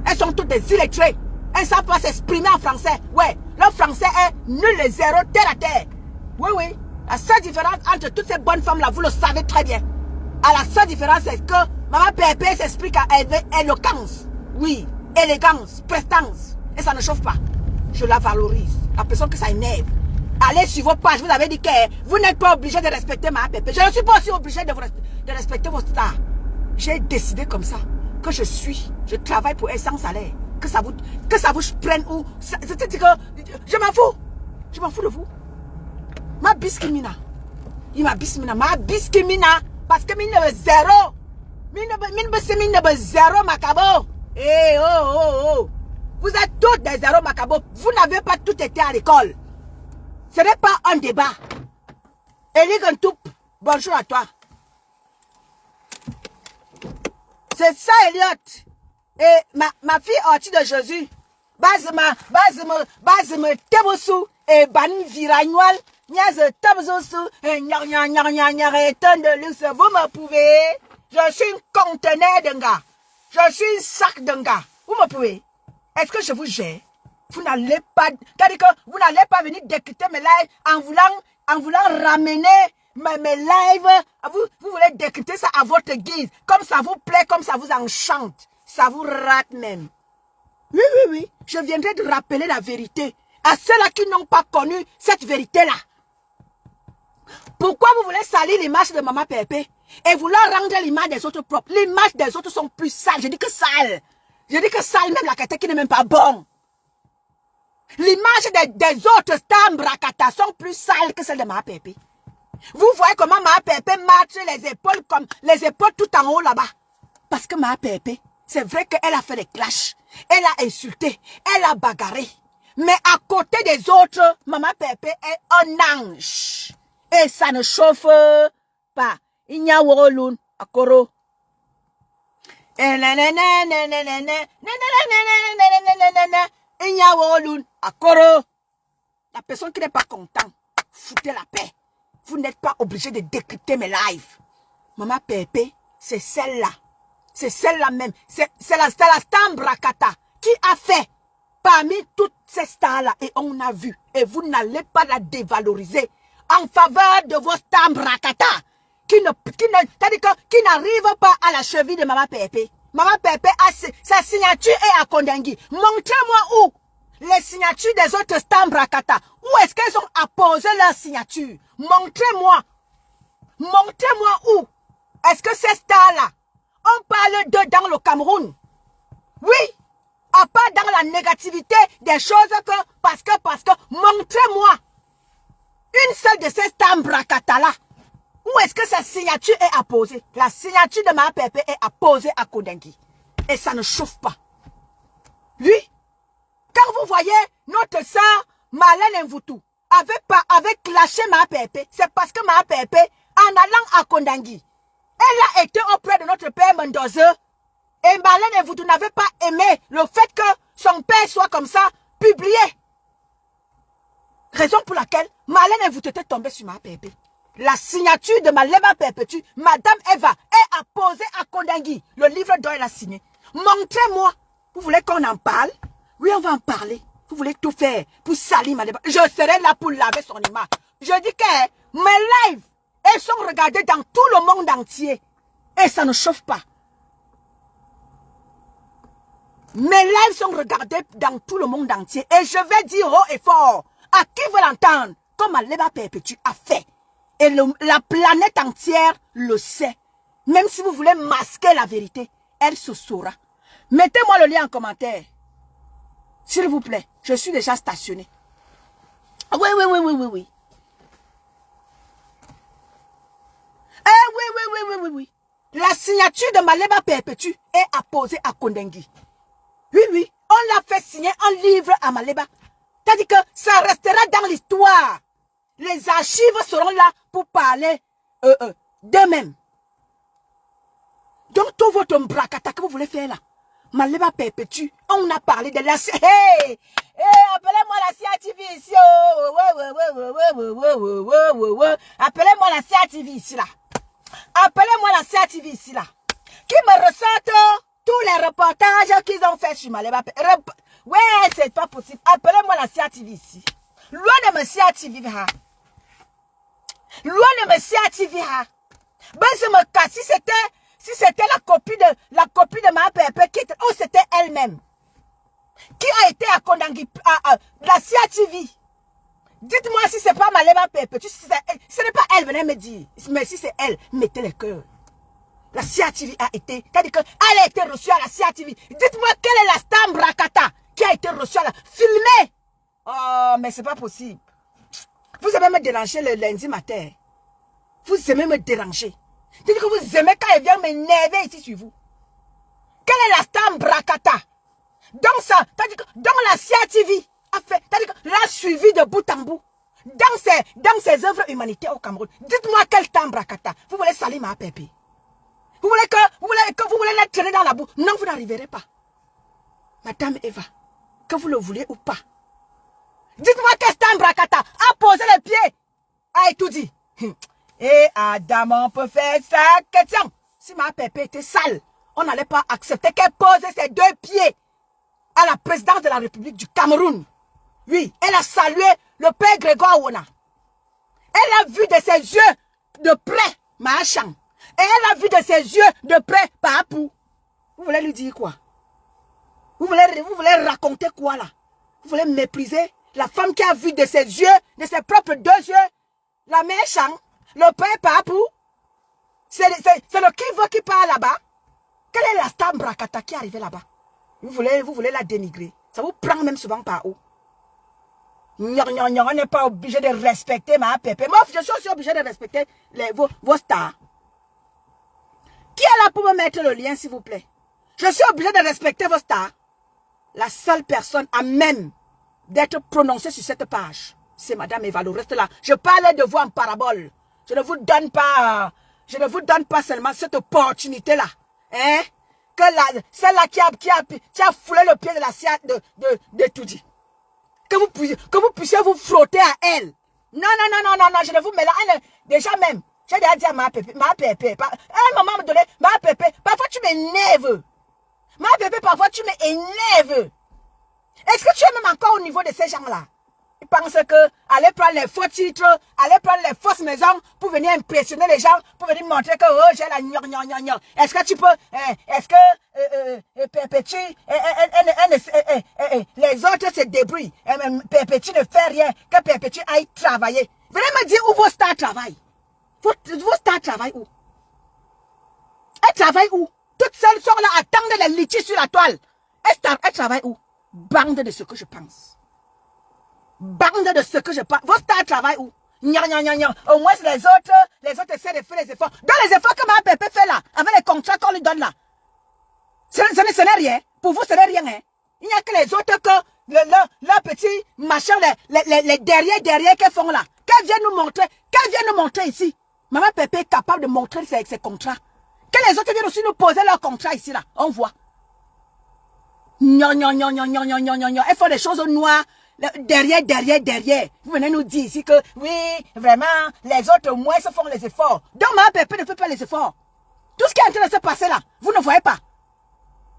Elles sont toutes des illettrées. Elles ne savent pas s'exprimer en français. Ouais, le français est nul et zéro, terre à terre. Oui, oui. La seule différence entre toutes ces bonnes femmes-là, vous le savez très bien. La seule différence, c'est que Maman Pépé s'explique à éloquence. Oui, élégance, prestance. Et ça ne chauffe pas. Je la valorise. La personne que ça énerve. Allez sur vos pages, vous avez dit que vous n'êtes pas obligé de respecter ma pépé. Je ne suis pas aussi obligé de respecter vos stars. J'ai décidé comme ça que je travaille pour elle sans salaire. Que ça vous prenne ou... C'est-à-dire que je m'en fous. Je m'en fous de vous. Ma bisquimina. Il m'a bisquimina. Ma bisquimina. Parce que mine de zéro. Mine de zéro macabo. Eh oh. Vous êtes tous des zéro macabo. Vous n'avez pas tout été à l'école. Ce n'est pas un débat. Elie Gantoup, bonjour à toi. C'est ça, Elliot. Et ma fille Orti de Jésus. Bazme tebosu et ban viragnol. Niaz tebosu et tonne de luxe. Vous me pouvez. Je suis un conteneur d'un gars. Je suis un sac d'un gars. Vous me pouvez. Est-ce que je vous gère? Vous n'allez pas, c'est-à-dire que vous n'allez pas venir décrypter mes lives en voulant ramener mes lives. Vous voulez décrypter ça à votre guise. Comme ça vous plaît, comme ça vous enchante. Ça vous rate même. Oui. Je viendrai de rappeler la vérité à ceux-là qui n'ont pas connu cette vérité-là. Pourquoi vous voulez salir l'image de Maman Pépé et vouloir rendre l'image des autres propre? L'image des autres sont plus sales. Je dis que sale. Je dis que sale même la qualité qui n'est même pas bon. L'image des autres stars Mbrakata sont plus sales que celle de Maman Pépé. Vous voyez comment Maman Pépé marche les épaules tout en haut là-bas. Parce que Maman Pépé, c'est vrai qu'elle a fait des clashs. Elle a insulté. Elle a bagarré. Mais à côté des autres, Maman Pépé est un ange. Et ça ne chauffe pas. Il n'y a pas akoro. La personne qui n'est pas content, foutez la paix. Vous n'êtes pas obligé de décrypter mes lives. Maman Pépé, c'est celle-là. C'est celle-là même. C'est la star Mbrakata qui a fait parmi toutes ces stars-là. Et on a vu. Et vous n'allez pas la dévaloriser en faveur de vos stars Mbrakata qui n'arrivent pas à la cheville de Maman Pépé. Maman Pépé, sa signature est à Kondengui. Montrez-moi où. les signatures des autres Stambrakata. Où est-ce qu'elles ont apposé leur signature? Montrez-moi. Montrez-moi où. Est-ce que ces stars-là, on parle d'eux dans le Cameroun? Oui. À part dans la négativité des choses que, parce que, montrez-moi une seule de ces Stambrakata-là. Où est-ce que sa signature est apposée? La signature de ma pépé est apposée à Kondengui. Et ça ne chauffe pas. Oui. Quand vous voyez notre sœur Marlène Mvoutou avait clashé ma pépé, c'est parce que ma pépé, en allant à Kondengui, elle a été auprès de notre père Mendoza. Et Marlène Mvoutou n'avait pas aimé le fait que son père soit comme ça, publié. Raison pour laquelle Marlène Mvoutou était tombée sur ma pépé. La signature de ma Leba Perpétue, Madame Eva, est apposée à Kondengui. Le livre d'or, elle a signé. Montrez-moi. Vous voulez qu'on en parle? Oui, on va en parler. Vous voulez tout faire pour salir ma Leba. Je serai là pour laver son image. Je dis que mes lives, elles sont regardées dans tout le monde entier. Et ça ne chauffe pas. Mes lives sont regardés dans tout le monde entier. Et je vais dire haut et fort à qui veut l'entendre, comme ma Leba Perpétue a fait. Et la planète entière le sait. Même si vous voulez masquer la vérité, elle se saura. Mettez-moi le lien en commentaire. S'il vous plaît, je suis déjà stationné. Oui. Oui. La signature de Maleba Perpétue est apposée à Kondengui. Oui. On l'a fait signer un livre à Maleba. C'est-à-dire que ça restera dans l'histoire. Les archives seront là pour parler d'eux-mêmes. Donc, tout votre bracata que vous voulez faire là, Maleba Perpétue, on a parlé de la... Hey, appelez-moi la CATV ici. Appelez-moi la CATV ici là. Appelez-moi la CATV ici là. Qui me ressortent tous les reportages qu'ils ont fait sur Maleba Perpétue. Ouais, c'est pas possible. Appelez-moi la CATV ici. Loin de me CATV, loin de me CATV. Si c'était la copie de ma pépé qui était, ou c'était elle-même qui a été à Kondengui, la CATV. Dites-moi si c'est pas Maleba Perpétue, si ce n'est pas elle, venez me dire. Mais si c'est elle, mettez les cœurs. La CATV a été, c'est-à-dire qu'elle a été reçue à la CATV. Dites-moi quelle est la Stambrakata qui a été reçue à la... Filmée. Oh, mais c'est pas possible. Vous aimez me déranger le lundi matin. Vous aimez me déranger. C'est-à-dire que vous aimez quand elle vient m'énerver ici sur vous. Quelle est la Stambrakata? Donc ça, c'est-à-dire que dans la CATV a fait, c'est-à-dire que l'a suivi de bout en bout. Dans ses œuvres humanitaires au Cameroun. Dites-moi quelle Stambrakata. Vous voulez salir ma pépé? Vous voulez la traîner dans la boue? Non, vous n'arriverez pas. Madame Eva, que vous le voulez ou pas. Dites-moi quelle Stambrakata a posé les pieds, a tout dit. Et Adam, on peut faire ça. Question. Si ma pépé était sale, on n'allait pas accepter qu'elle pose ses deux pieds à la présidence de la République du Cameroun. Oui, elle a salué le père Grégoire Wona. Elle a vu de ses yeux de près Maachan. Et elle a vu de ses yeux de près Papou. Vous voulez lui dire quoi? Vous voulez raconter quoi là? Vous voulez mépriser la femme qui a vu de ses yeux, de ses propres deux yeux, la Maachan, le père Papou? C'est le qui veut qui parle là-bas? Quelle est la Stambrakata qui est arrivée là-bas? Vous voulez la dénigrer. Ça vous prend même souvent par où? On n'est pas obligé de respecter ma pépé. Moi, je suis aussi obligé de respecter vos stars. Qui est là pour me mettre le lien, s'il vous plaît? Je suis obligé de respecter vos stars. La seule personne à même d'être prononcée sur cette page, c'est Madame Eva. Le reste là, je parlais de vous en parabole. Je ne vous donne pas seulement cette opportunité-là. Hein? Que celle-là qui a foulé le pied de la CIA de tout dit. Que vous puissiez vous frotter à elle. Non, je ne vous mets là. Déjà même, j'ai déjà dit à ma pépé, à un moment donné, ma pépé, parfois tu m'énerves. Ma pépé, parfois tu m'énerves. Est-ce que tu es même encore au niveau de ces gens-là? Ils pensent que aller prendre les faux titres, aller prendre les fausses maisons pour venir impressionner les gens, pour venir montrer que oh, j'ai la gnon. Est-ce que tu peux, est-ce que Perpétue, les autres se débrouillent, Perpétue ne fait rien, que Perpétue aille travailler. Venez me dire où vos stars travaillent. Vos stars travaillent où? Elles travaillent où? Toutes celles sont là, attendent les litiges sur la toile. Elles travaillent où? Bande de ce que je pense. Bande de ce que je pense. Vos stars travaillent où? Au moins les autres essaient de faire les efforts. Dans les efforts que ma pépé fait là, avec les contrats qu'on lui donne là. Ce n'est rien. Pour vous, ce n'est rien. Hein? Il n'y a que les autres que leur petit machin, les derrière qu'elles font là. Qu'elles viennent nous montrer ici. Maman Pépé est capable de montrer ses contrats. Que les autres viennent aussi nous poser leurs contrats ici là. On voit. Elles font des choses noires. Derrière. Vous venez nous dire ici que oui, vraiment, les autres au moins se font les efforts. Donc Maman Pépé ne fait pas les efforts. Tout ce qui est en train de se passer là, vous ne voyez pas.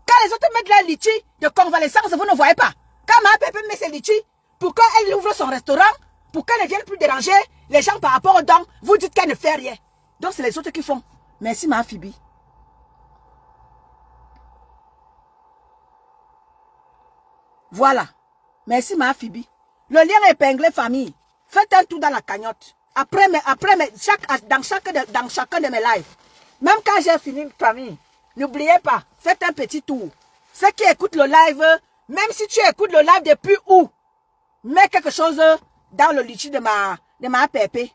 Quand les autres mettent leur litchi de convalescence, vous ne voyez pas. Quand Maman Pépé met ses litchis, pour qu'elle ouvre son restaurant, pour qu'elle ne vienne plus déranger les gens par rapport aux dons, vous dites qu'elle ne fait rien. Donc c'est les autres qui font. Merci ma Phoebe. Voilà. Merci ma Phoebe. Le lien épinglé famille. Faites un tour dans la cagnotte. Dans chacun de mes lives. Même quand j'ai fini famille, n'oubliez pas, faites un petit tour. Ceux qui écoutent le live, même si tu écoutes le live depuis où, mets quelque chose dans le litchi de ma pépé.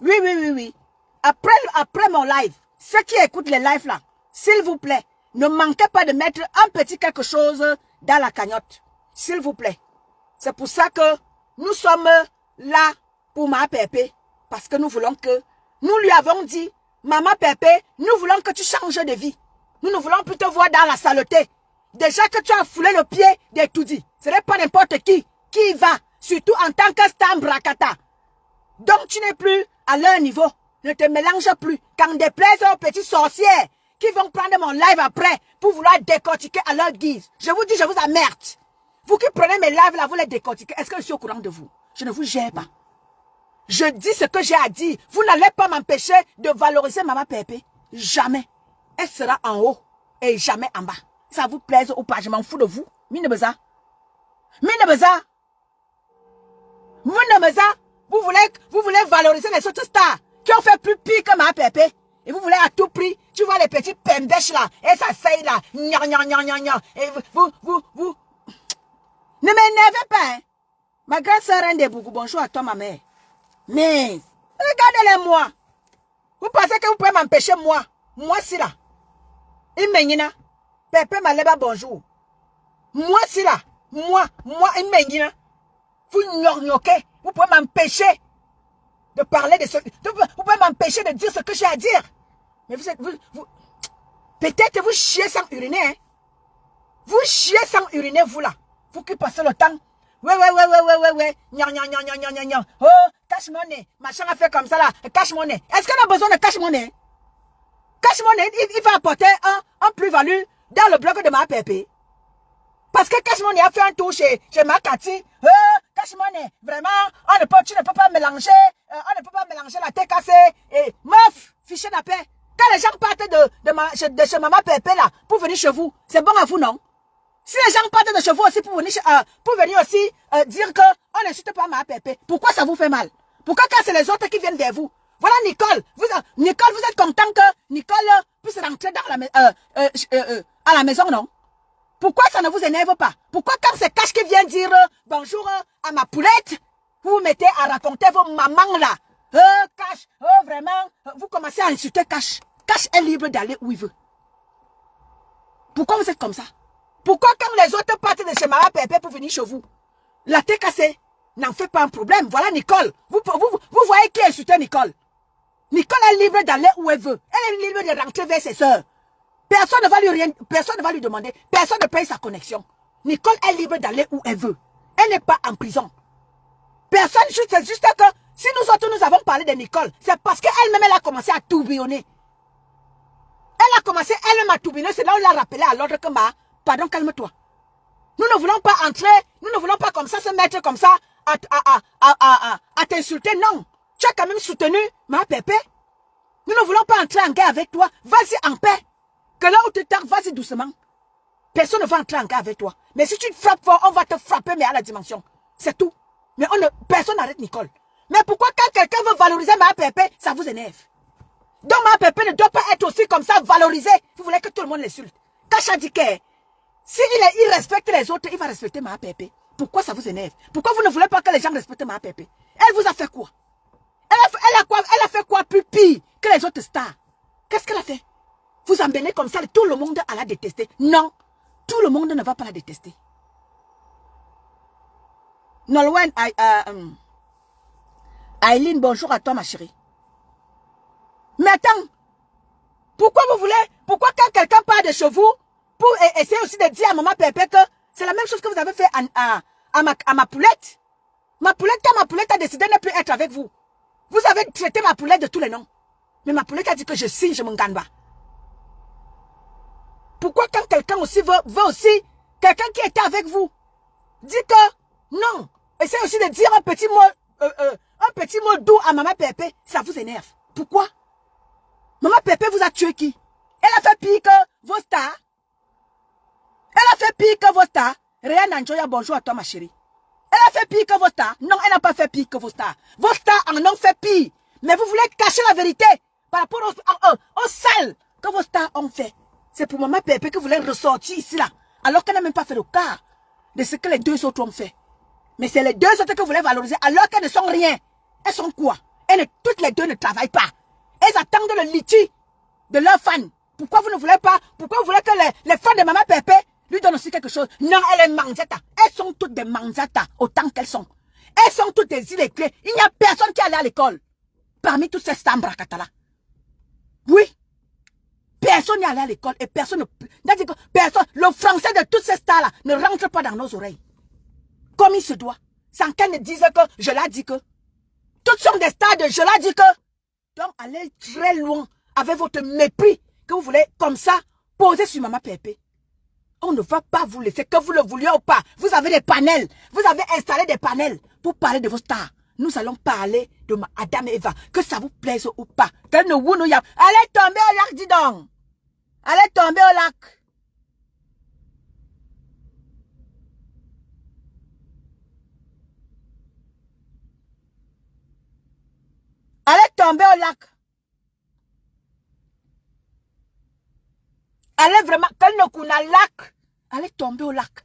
Oui. Après mon live, ceux qui écoutent les lives là, s'il vous plaît, ne manquez pas de mettre un petit quelque chose dans la cagnotte. S'il vous plaît. C'est pour ça que nous sommes là pour ma pépé. Parce que nous voulons que, nous lui avons dit, maman pépé, nous voulons que tu changes de vie. Nous ne voulons plus te voir dans la saleté. Déjà que tu as foulé le pied des tout dit. Ce n'est pas n'importe qui y va. Surtout en tant que star Brakata. Donc tu n'es plus à leur niveau. Ne te mélange plus. Quand déplaise aux petits sorciers qui vont prendre mon live après pour vouloir décortiquer à leur guise. Je vous dis, je vous emmerde. Vous qui prenez mes lives là, vous les décortiquez. Est-ce que je suis au courant de vous? Je ne vous gère pas. Je dis ce que j'ai à dire. Vous n'allez pas m'empêcher de valoriser Maman Pépé. Jamais. Elle sera en haut et jamais en bas. Ça vous plaise ou pas, je m'en fous de vous. Mine beza. Vous voulez valoriser les autres stars qui ont fait plus pire que Maman Pépé. Et vous voulez à tout prix, tu vois les petits pembèches là, et ça saille là, et vous. Ne m'énervez pas, hein. Ma grande sœur Rende beaucoup, bonjour à toi ma mère. Mais, regardez-les-moi. Vous pensez que vous pouvez m'empêcher moi? Moi si là. Imenina. Pépé Maleba bonjour. Moi si là. Moi, Imenina. Vous gnorgnokez. Vous pouvez m'empêcher de parler de ce... Vous pouvez m'empêcher de dire ce que j'ai à dire. Mais vous êtes... Peut-être vous chiez sans uriner, hein. Vous chiez sans uriner, vous là. Vous qui passez le temps. Ouais. Oh, cache mon nez. Machin a fait comme ça là. Cache mon nez. Est-ce qu'on a besoin de cache mon nez? Cache mon nez, il va apporter un plus-value dans le bloc de ma pépé. Parce que cache mon nez a fait un tour chez ma Cathy. Cache mon nez. Vraiment, tu ne peux pas mélanger. On ne peut pas mélanger la TKC et meuf, fichier la paix. Quand les gens partent de chez Maman Pépé là, pour venir chez vous, c'est bon à vous, non? Si les gens partent de chez vous aussi pour venir aussi dire que on n'insulte pas Maman Pépé, pourquoi ça vous fait mal? Pourquoi quand c'est les autres qui viennent vers vous? Voilà Nicole, vous êtes content que Nicole puisse rentrer à la maison, non? Pourquoi ça ne vous énerve pas? Pourquoi quand c'est Cash qui vient dire bonjour à ma poulette, vous vous mettez à raconter vos mamans là? Cash, vraiment, vous commencez à insulter Cash. Cash est libre d'aller où il veut. Pourquoi vous êtes comme ça? Pourquoi quand les autres partent de chez Maman Pépé pour venir chez vous, la TKC n'en fait pas un problème? Voilà Nicole. Vous voyez qui insulte Nicole? Nicole est libre d'aller où elle veut. Elle est libre de rentrer vers ses soeurs. Personne ne va lui demander. Personne ne paye sa connexion. Nicole est libre d'aller où elle veut. Elle n'est pas en prison. Personne, c'est juste que si nous autres nous avons parlé de Nicole, c'est parce qu'elle-même elle a commencé à tourbillonner. Elle a commencé elle-même à tourbillonner. C'est là où on l'a rappelé à l'ordre que pardon, calme-toi. Nous ne voulons pas entrer, nous ne voulons pas comme ça se mettre comme ça à t'insulter, non. Tu as quand même soutenu ma pépé. Nous ne voulons pas entrer en guerre avec toi. Vas-y en paix. Que là où tu t'arrives, vas-y doucement. Personne ne va entrer en guerre avec toi. Mais si tu te frappes fort, on va te frapper, mais à la dimension. C'est tout. Mais personne n'arrête Nicole. Mais pourquoi quand quelqu'un veut valoriser ma pépé, ça vous énerve? Donc ma pépé ne doit pas être aussi comme ça valorisé. Vous voulez que tout le monde l'insulte. Kacha dit que il respecte les autres, il va respecter ma pépé. Pourquoi ça vous énerve? Pourquoi vous ne voulez pas que les gens respectent ma pépé? Elle vous a fait quoi? Elle a fait quoi plus pire que les autres stars? Qu'est-ce qu'elle a fait? Vous embellez comme ça, tout le monde à la détester. Non, tout le monde ne va pas la détester. Nolwenn, Aileen, bonjour à toi ma chérie. Mais attends, pourquoi quand quelqu'un parle de chez vous, pour essayer aussi de dire à maman Pépé que c'est la même chose que vous avez fait à ma poulette. Ma poulette, quand ma poulette a décidé de ne plus être avec vous, vous avez traité ma poulette de tous les noms. Mais ma poulette a dit que je signe, je m'en gagne pas. Pourquoi quand quelqu'un aussi veut aussi, quelqu'un qui était avec vous, dit que non, essaye aussi de dire un petit mot doux à maman Pépé, ça vous énerve. Pourquoi? Maman Pépé vous a tué qui? Elle a fait pire que vos stars. Elle a fait pire que vos stars. Réa Nanjoya, bonjour à toi ma chérie. Elle a fait pire que vos stars. Non, elle n'a pas fait pire que vos stars. Vos stars en ont fait pire. Mais vous voulez cacher la vérité par rapport au sale que vos stars ont fait. C'est pour maman Pépé que vous voulez ressortir ici là. Alors qu'elle n'a même pas fait le cas de ce que les deux autres ont fait. Mais c'est les deux autres que vous voulez valoriser alors qu'elles ne sont rien. Elles sont quoi? Toutes les deux ne travaillent pas. Elles attendent le litchi de leurs fans. Pourquoi vous ne voulez pas? Pourquoi vous voulez que les fans de maman Pépé lui donnent aussi quelque chose? Non, elle est manzata. Elles sont toutes des manzata autant qu'elles sont. Elles sont toutes des illettrées. Il n'y a personne qui allait à l'école. Parmi toutes ces stambrakata là. Oui. Personne n'est allé à l'école et personne le français de toutes ces stars là ne rentre pas dans nos oreilles. Comme il se doit. Sans qu'elle ne dise que je l'ai dit que. Toutes sont des stars de je l'ai dit que. Donc allez très loin avec votre mépris que vous voulez comme ça poser sur maman Pépé. On ne va pas vous laisser, que vous le vouliez ou pas. Vous avez des panels. Vous avez installé des panels pour parler de vos stars. Nous allons parler de Adam et Eva. Que ça vous plaise ou pas. Allez tomber au lac, dis donc. Allez tomber au lac. Allez tomber au lac. Allez vraiment, allez tomber au lac.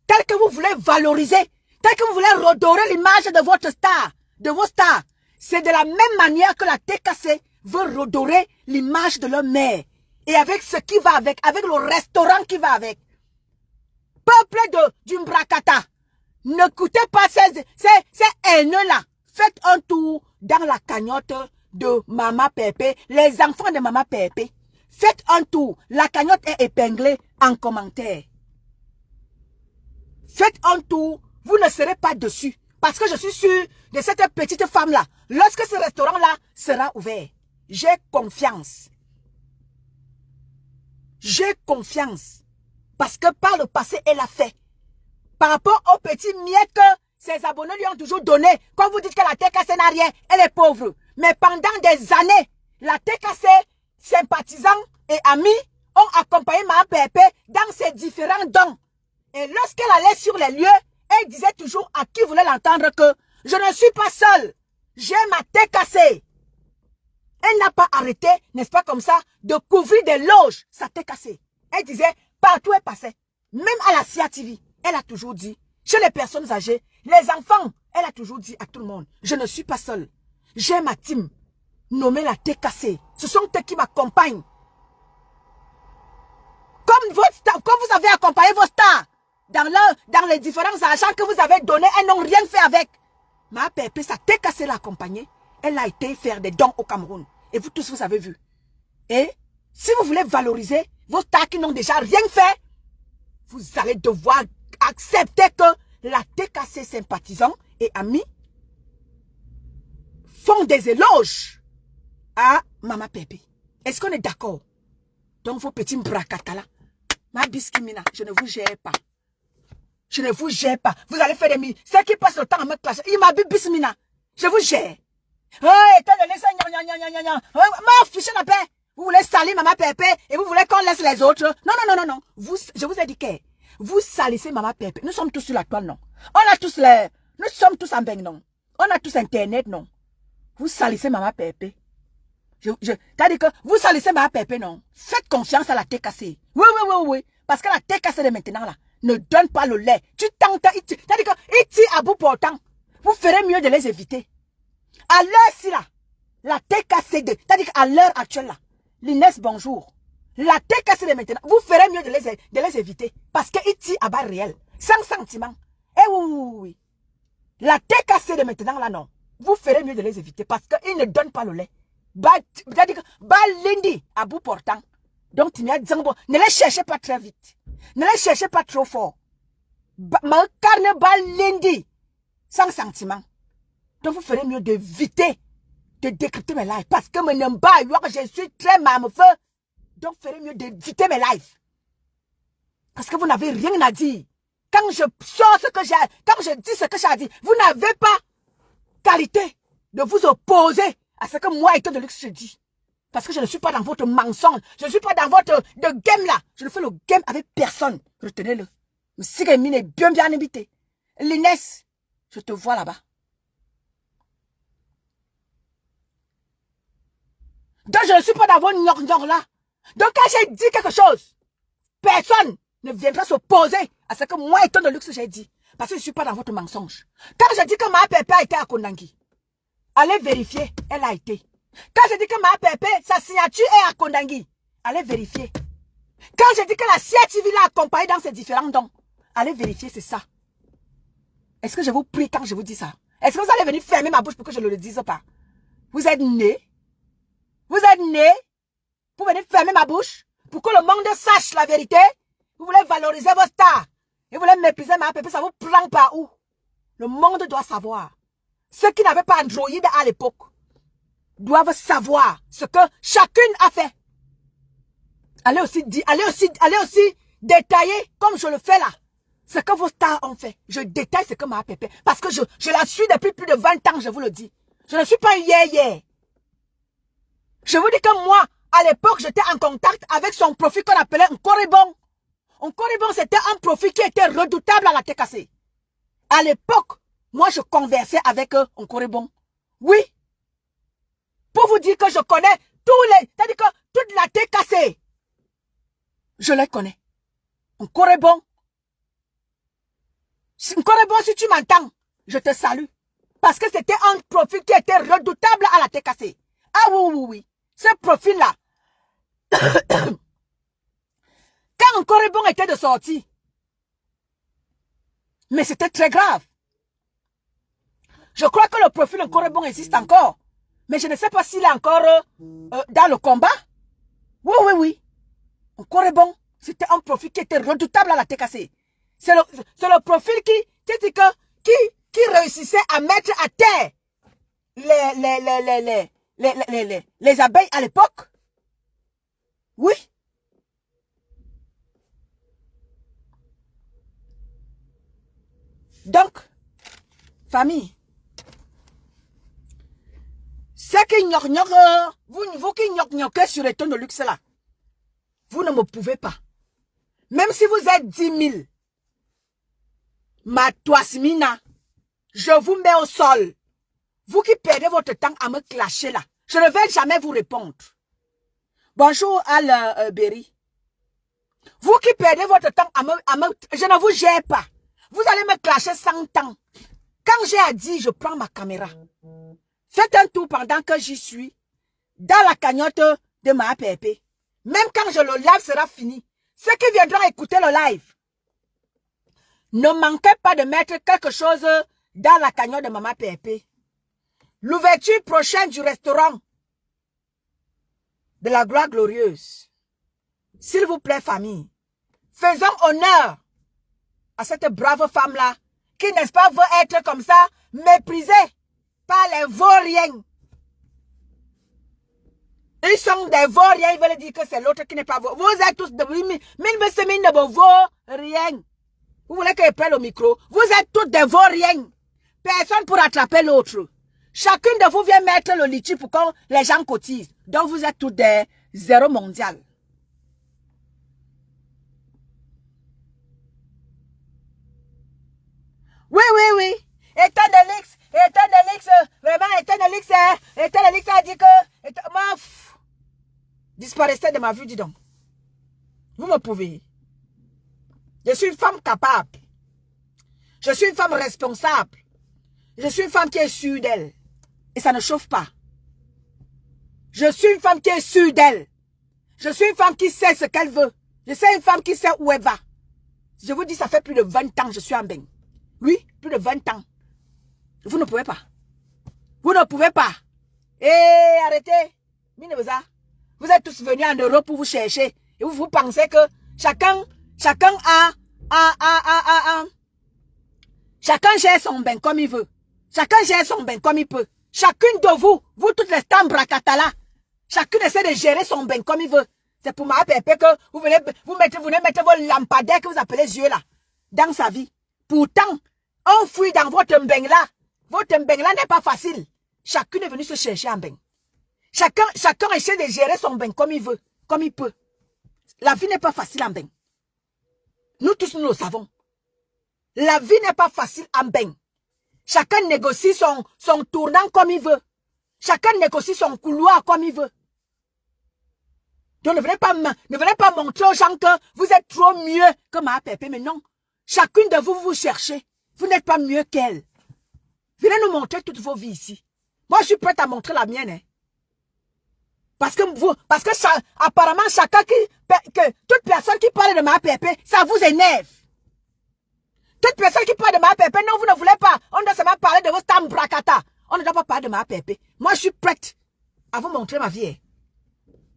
Tel que vous voulez valoriser, tel que vous voulez redorer l'image de votre star, de vos stars. C'est de la même manière que la TKC veut redorer l'image de leur mère. Et avec ce qui va avec le restaurant qui va avec. Peuple du Mbrakata, n'écoutez pas ces haineux-là. Faites un tour dans la cagnotte de Maman Pépé, les enfants de Maman Pépé. Faites un tour. La cagnotte est épinglée en commentaire. Faites un tour. Vous ne serez pas dessus. Parce que je suis sûre de cette petite femme-là. Lorsque ce restaurant-là sera ouvert, j'ai confiance. J'ai confiance. Parce que par le passé, elle a fait. Par rapport aux petits miettes que ses abonnés lui ont toujours donné. Quand vous dites que la TKC n'a rien, elle est pauvre. Mais pendant des années, la TKC, sympathisants et amis, ont accompagné ma Pépé dans ses différents dons. Et lorsqu'elle allait sur les lieux, elle disait toujours à qui voulait l'entendre que je ne suis pas seule. J'ai ma TKC. Elle n'a pas arrêté, n'est-ce pas comme ça, de couvrir des loges, sa TKC. Elle disait, partout elle passait. Même à la CIA TV, elle a toujours dit, chez les personnes âgées, les enfants, elle a toujours dit à tout le monde, je ne suis pas seule. J'ai ma team, nommée la TKC. Ce sont eux qui m'accompagnent. Comme vous avez accompagné vos stars dans les différents argents que vous avez donnés, elles n'ont rien fait avec. Ma Pépé, sa TKC l'a accompagnée. Elle a été faire des dons au Cameroun. Et vous tous, vous avez vu. Et si vous voulez valoriser vos stars qui n'ont déjà rien fait, vous allez devoir accepter que la TKC sympathisants et amis font des éloges à Maman Pépé. Est-ce qu'on est d'accord? Donc vos petits brakata là, ma bisquimina, je ne vous gère pas. Je ne vous gère pas. Vous allez faire des milliers. Ceux qui passent le temps à me clasher. Il m'a bu bismina. Je vous gère. Étant donné ça, m'a fiché la paix. Vous voulez salir Maman Pépé et vous voulez qu'on laisse les autres. Non, non, non, non, non. Je vous ai dit que vous salissez Maman Pépé. Nous sommes tous sur la toile, non. Nous sommes tous en bain, non. On a tous Internet, non. Vous salissez Maman Pépé. T'as dit que vous salissez Maman Pépé, non. Faites confiance à la tête cassée. Oui, oui, oui, oui. Parce que la tête cassée de maintenant, là, ne donne pas le lait. Tu tentes, t'as dit que Iti à bout portant. Vous ferez mieux de les éviter. À l'heure-ci, là, la tête cassée de... T'as dit qu'à l'heure actuelle, là, l'Inès, bonjour. La tête cassée de maintenant, vous ferez mieux de les éviter. Parce que Iti à bas réel. Sans sentiment. Eh oui, oui, oui. La tête cassée de maintenant, là, non. Vous ferez mieux de les éviter. Parce qu'ils ne donnent pas le lait. T'as dit que... Lundi, à bout portant. Donc, tu ne les cherchez pas très vite. Ne les cherchez pas trop fort. Ma carne lundi. Sans sentiment. Donc, vous ferez mieux d'éviter de décrypter mes lives. Parce que je suis très mamefeu. Donc, vous ferez mieux d'éviter mes lives. Parce que vous n'avez rien à dire. Quand je sors ce que j'ai, quand je dis ce que j'ai à dire, vous n'avez pas qualité de vous opposer à ce que moi, étant de luxe, je dis. Parce que je ne suis pas dans votre mensonge. Je ne suis pas dans votre game là. Je ne fais le game avec personne. Retenez-le. Le Sigamine est bien invité. L'Inès, je te vois là-bas. Donc, je ne suis pas dans vos gnor là. Donc, quand j'ai dit quelque chose, personne ne viendra s'opposer à ce que moi, étant de luxe, j'ai dit. Parce que je ne suis pas dans votre mensonge. Quand je dis que ma pépé a été à Kondangi, allez vérifier, elle a été. Quand je dis que ma pépé, sa signature est à Kondangi, allez vérifier. Quand je dis que la CIATV l'a accompagnée dans ces différents dons, allez vérifier, c'est ça. Est-ce que je vous prie quand je vous dis ça? Est-ce que vous allez venir fermer ma bouche pour que je ne le dise pas? Vous êtes nés? Vous êtes nés pour venir fermer ma bouche? Pour que le monde sache la vérité? Vous voulez valoriser vos stars? Et vous voulez mépriser ma pépé, ça vous prend par où? Le monde doit savoir. Ceux qui n'avaient pas Android à l'époque doivent savoir ce que chacune a fait. Allez aussi détailler, comme je le fais là, ce que vos stars ont fait. Je détaille ce que ma pépé, parce que je la suis depuis plus de 20 ans, je vous le dis. Je ne suis pas hier. Je vous dis que moi, à l'époque, j'étais en contact avec son profil qu'on appelait un coribon. Un coribon, c'était un profil qui était redoutable à la tête cassée. À l'époque, moi, je conversais avec un coribon. Oui. Pour vous dire que je connais c'est-à-dire que toute la tête cassée, je les connais. Un coribon. Un coribon, si tu m'entends, je te salue. Parce que c'était un profil qui était redoutable à la tête cassée. Ah oui, oui, oui. Ce profil-là, quand un coribon était de sortie, mais c'était très grave. Je crois que le profil un coribon existe encore. Mais je ne sais pas s'il est encore dans le combat. Oui, oui, oui. Un coribon, c'était un profil qui était redoutable à la tête cassée. C'est le profil qui réussissait à mettre à terre les abeilles à l'époque. Oui. Donc, famille, c'est qui vous qui gnoquez sur les tons de luxe là, vous ne me pouvez pas. Même si vous êtes 10 000, ma toasmina, je vous mets au sol. Vous qui perdez votre temps à me clasher là, je ne vais jamais vous répondre. Bonjour Al Berry. Vous qui perdez votre temps à me... Je ne vous gère pas. Vous allez me clasher 100 ans. Quand j'ai à dire, je prends ma caméra. Faites un tour pendant que j'y suis. Dans la cagnotte de ma pépé. Même quand le live sera fini. Ceux qui viendront écouter le live, ne manquez pas de mettre quelque chose dans la cagnotte de Maman Pépé. L'ouverture prochaine du restaurant de la gloire glorieuse. S'il vous plaît, famille, faisons honneur à cette brave femme-là qui, n'est-ce pas, veut être comme ça, méprisée par les vauriens. Ils sont des vauriens, ils veulent dire que c'est l'autre qui n'est pas vaurien. Vous êtes tous de mille semaines de vos vauriens. Vous voulez que je prenne le micro? Vous êtes toutes des vauriens. Personne pour attraper l'autre. Chacune de vous vient mettre le litchi pour que les gens cotisent. Donc vous êtes toutes des zéro mondial. Oui, oui, oui. Etanelix, vraiment, Etanelix a dit que... Disparaissez de ma vue, dis donc. Vous me pouvez. Je suis une femme capable. Je suis une femme responsable. Je suis une femme qui est sûre d'elle. Et ça ne chauffe pas. Je suis une femme qui est sûre d'elle. Je suis une femme qui sait ce qu'elle veut. Je suis une femme qui sait où elle va. Je vous dis, ça fait plus de 20 ans que je suis en bain. Oui, plus de 20 ans. Vous ne pouvez pas. Vous ne pouvez pas. Arrêtez. Vous êtes tous venus en Europe pour vous chercher. Et vous pensez que chacun gère son bain comme il veut. Chacun gère son bain comme il peut. Chacune de vous toutes les tambracatala, chacune essaie de gérer son bain comme il veut. C'est pour ma pépé que vous venez mettre vos lampadaires que vous appelez yeux là, dans sa vie. Pourtant, on fouille dans votre bain là. Votre bain là n'est pas facile. Chacune est venue se chercher un bain. Chacun essaie de gérer son bain comme il veut, comme il peut. La vie n'est pas facile en bain. Nous tous, nous le savons. La vie n'est pas facile en bain. Chacun négocie son tournant comme il veut. Chacun négocie son couloir comme il veut. Donc ne venez pas montrer aux gens que vous êtes trop mieux que ma pépé. Mais non, chacune de vous, vous cherchez. Vous n'êtes pas mieux qu'elle. Venez nous montrer toutes vos vies ici. Moi, je suis prête à montrer la mienne. Hein. Parce que apparemment, toute personne qui parle de ma pépé, ça vous énerve. Toute personne qui parle de ma pépé, non, vous ne voulez pas. On doit seulement parler de vos tambracata. On ne doit pas parler de ma pépé. Moi, je suis prête à vous montrer ma vie.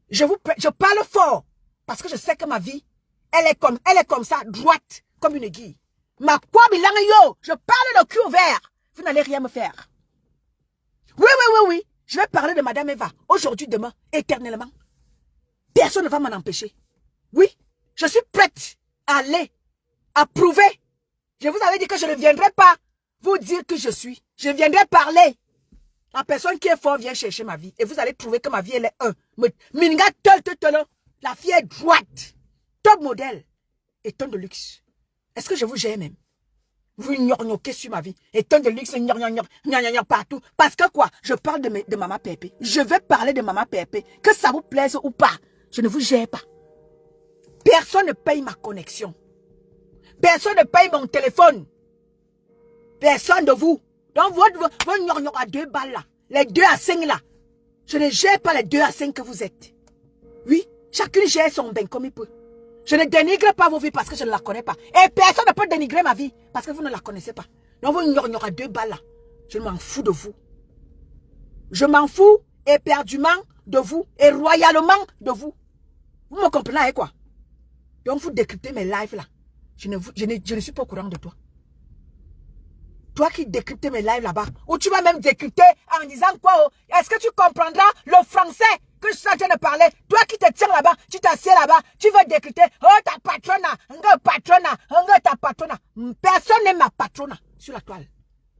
Je parle fort. Parce que je sais que ma vie, elle est comme ça, droite, comme une aiguille. Ma quoi bilan yo, je parle le cul ouvert. Vous n'allez rien me faire. Oui. Je vais parler de Madame Eva. Aujourd'hui, demain, éternellement. Personne ne va m'en empêcher. Oui, je suis prête à aller, à prouver. Je vous avais dit que je ne viendrai pas vous dire que je suis. Je viendrai parler. La personne qui est forte vient chercher ma vie. Et vous allez trouver que ma vie, elle est un. Minga la fille est droite. Top modèle. Et tonne de luxe. Est-ce que je vous gère même? Vous gnognoquez sur ma vie. Et tonne de luxe, partout. Parce que quoi? Je parle de Maman Pépé. Je vais parler de Maman Pépé. Que ça vous plaise ou pas. Je ne vous gère pas. Personne ne paye ma connexion. Personne ne paye mon téléphone. Personne de vous. Donc, votre gnognoc à 2 balles là. Les 2 à 5 là. Je ne gère pas les 2 à 5 que vous êtes. Oui, chacune gère son bain comme il peut. Je ne dénigre pas vos vies parce que je ne la connais pas. Et personne ne peut dénigrer ma vie parce que vous ne la connaissez pas. Donc, vous gnognoc à 2 balles là. Je m'en fous de vous. Je m'en fous éperdument de vous et royalement de vous. Vous me comprenez avec quoi? Donc, vous décryptez mes lives là. Je ne suis pas au courant de toi. Toi qui décryptes mes lives là-bas. Ou tu vas même décrypter en disant quoi? Est-ce que tu comprendras le français que je suis en train de parler? Toi qui te tiens là-bas, tu t'assieds là-bas, tu veux décrypter. Oh, ta patrona, ta patrona. Personne n'est ma patrona sur la toile.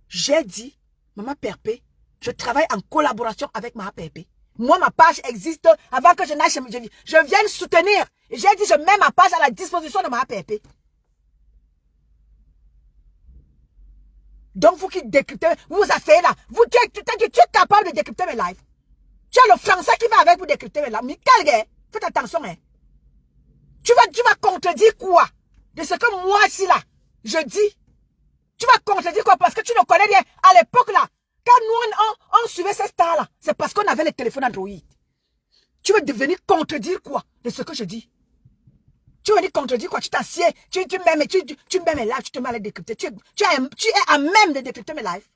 J'ai dit, Maman Pépé, je travaille en collaboration avec Maman Pépé. Moi, ma page existe avant que je n'aille chez moi. Je viens soutenir. Et j'ai dit, je mets ma page à la disposition de Maman Pépé. Donc, vous qui décryptez, vous vous asseyez là. Tu es capable de décrypter mes lives. Tu as le français qui va avec pour décrypter mes lives. Mais calme, faites attention. Hein. Tu vas contredire quoi? De ce que moi, ici là, je dis. Tu vas contredire quoi? Parce que tu ne connais rien. À l'époque là, quand nous, on suivait ces stars là, c'est parce qu'on avait les téléphones Android. Tu vas devenir contredire quoi? De ce que je dis. Tu vas dire contredire quoi? Tu t'assieds, tu mets mes lives, tu te mets à les décrypter. Tu es à même de décrypter mes lives.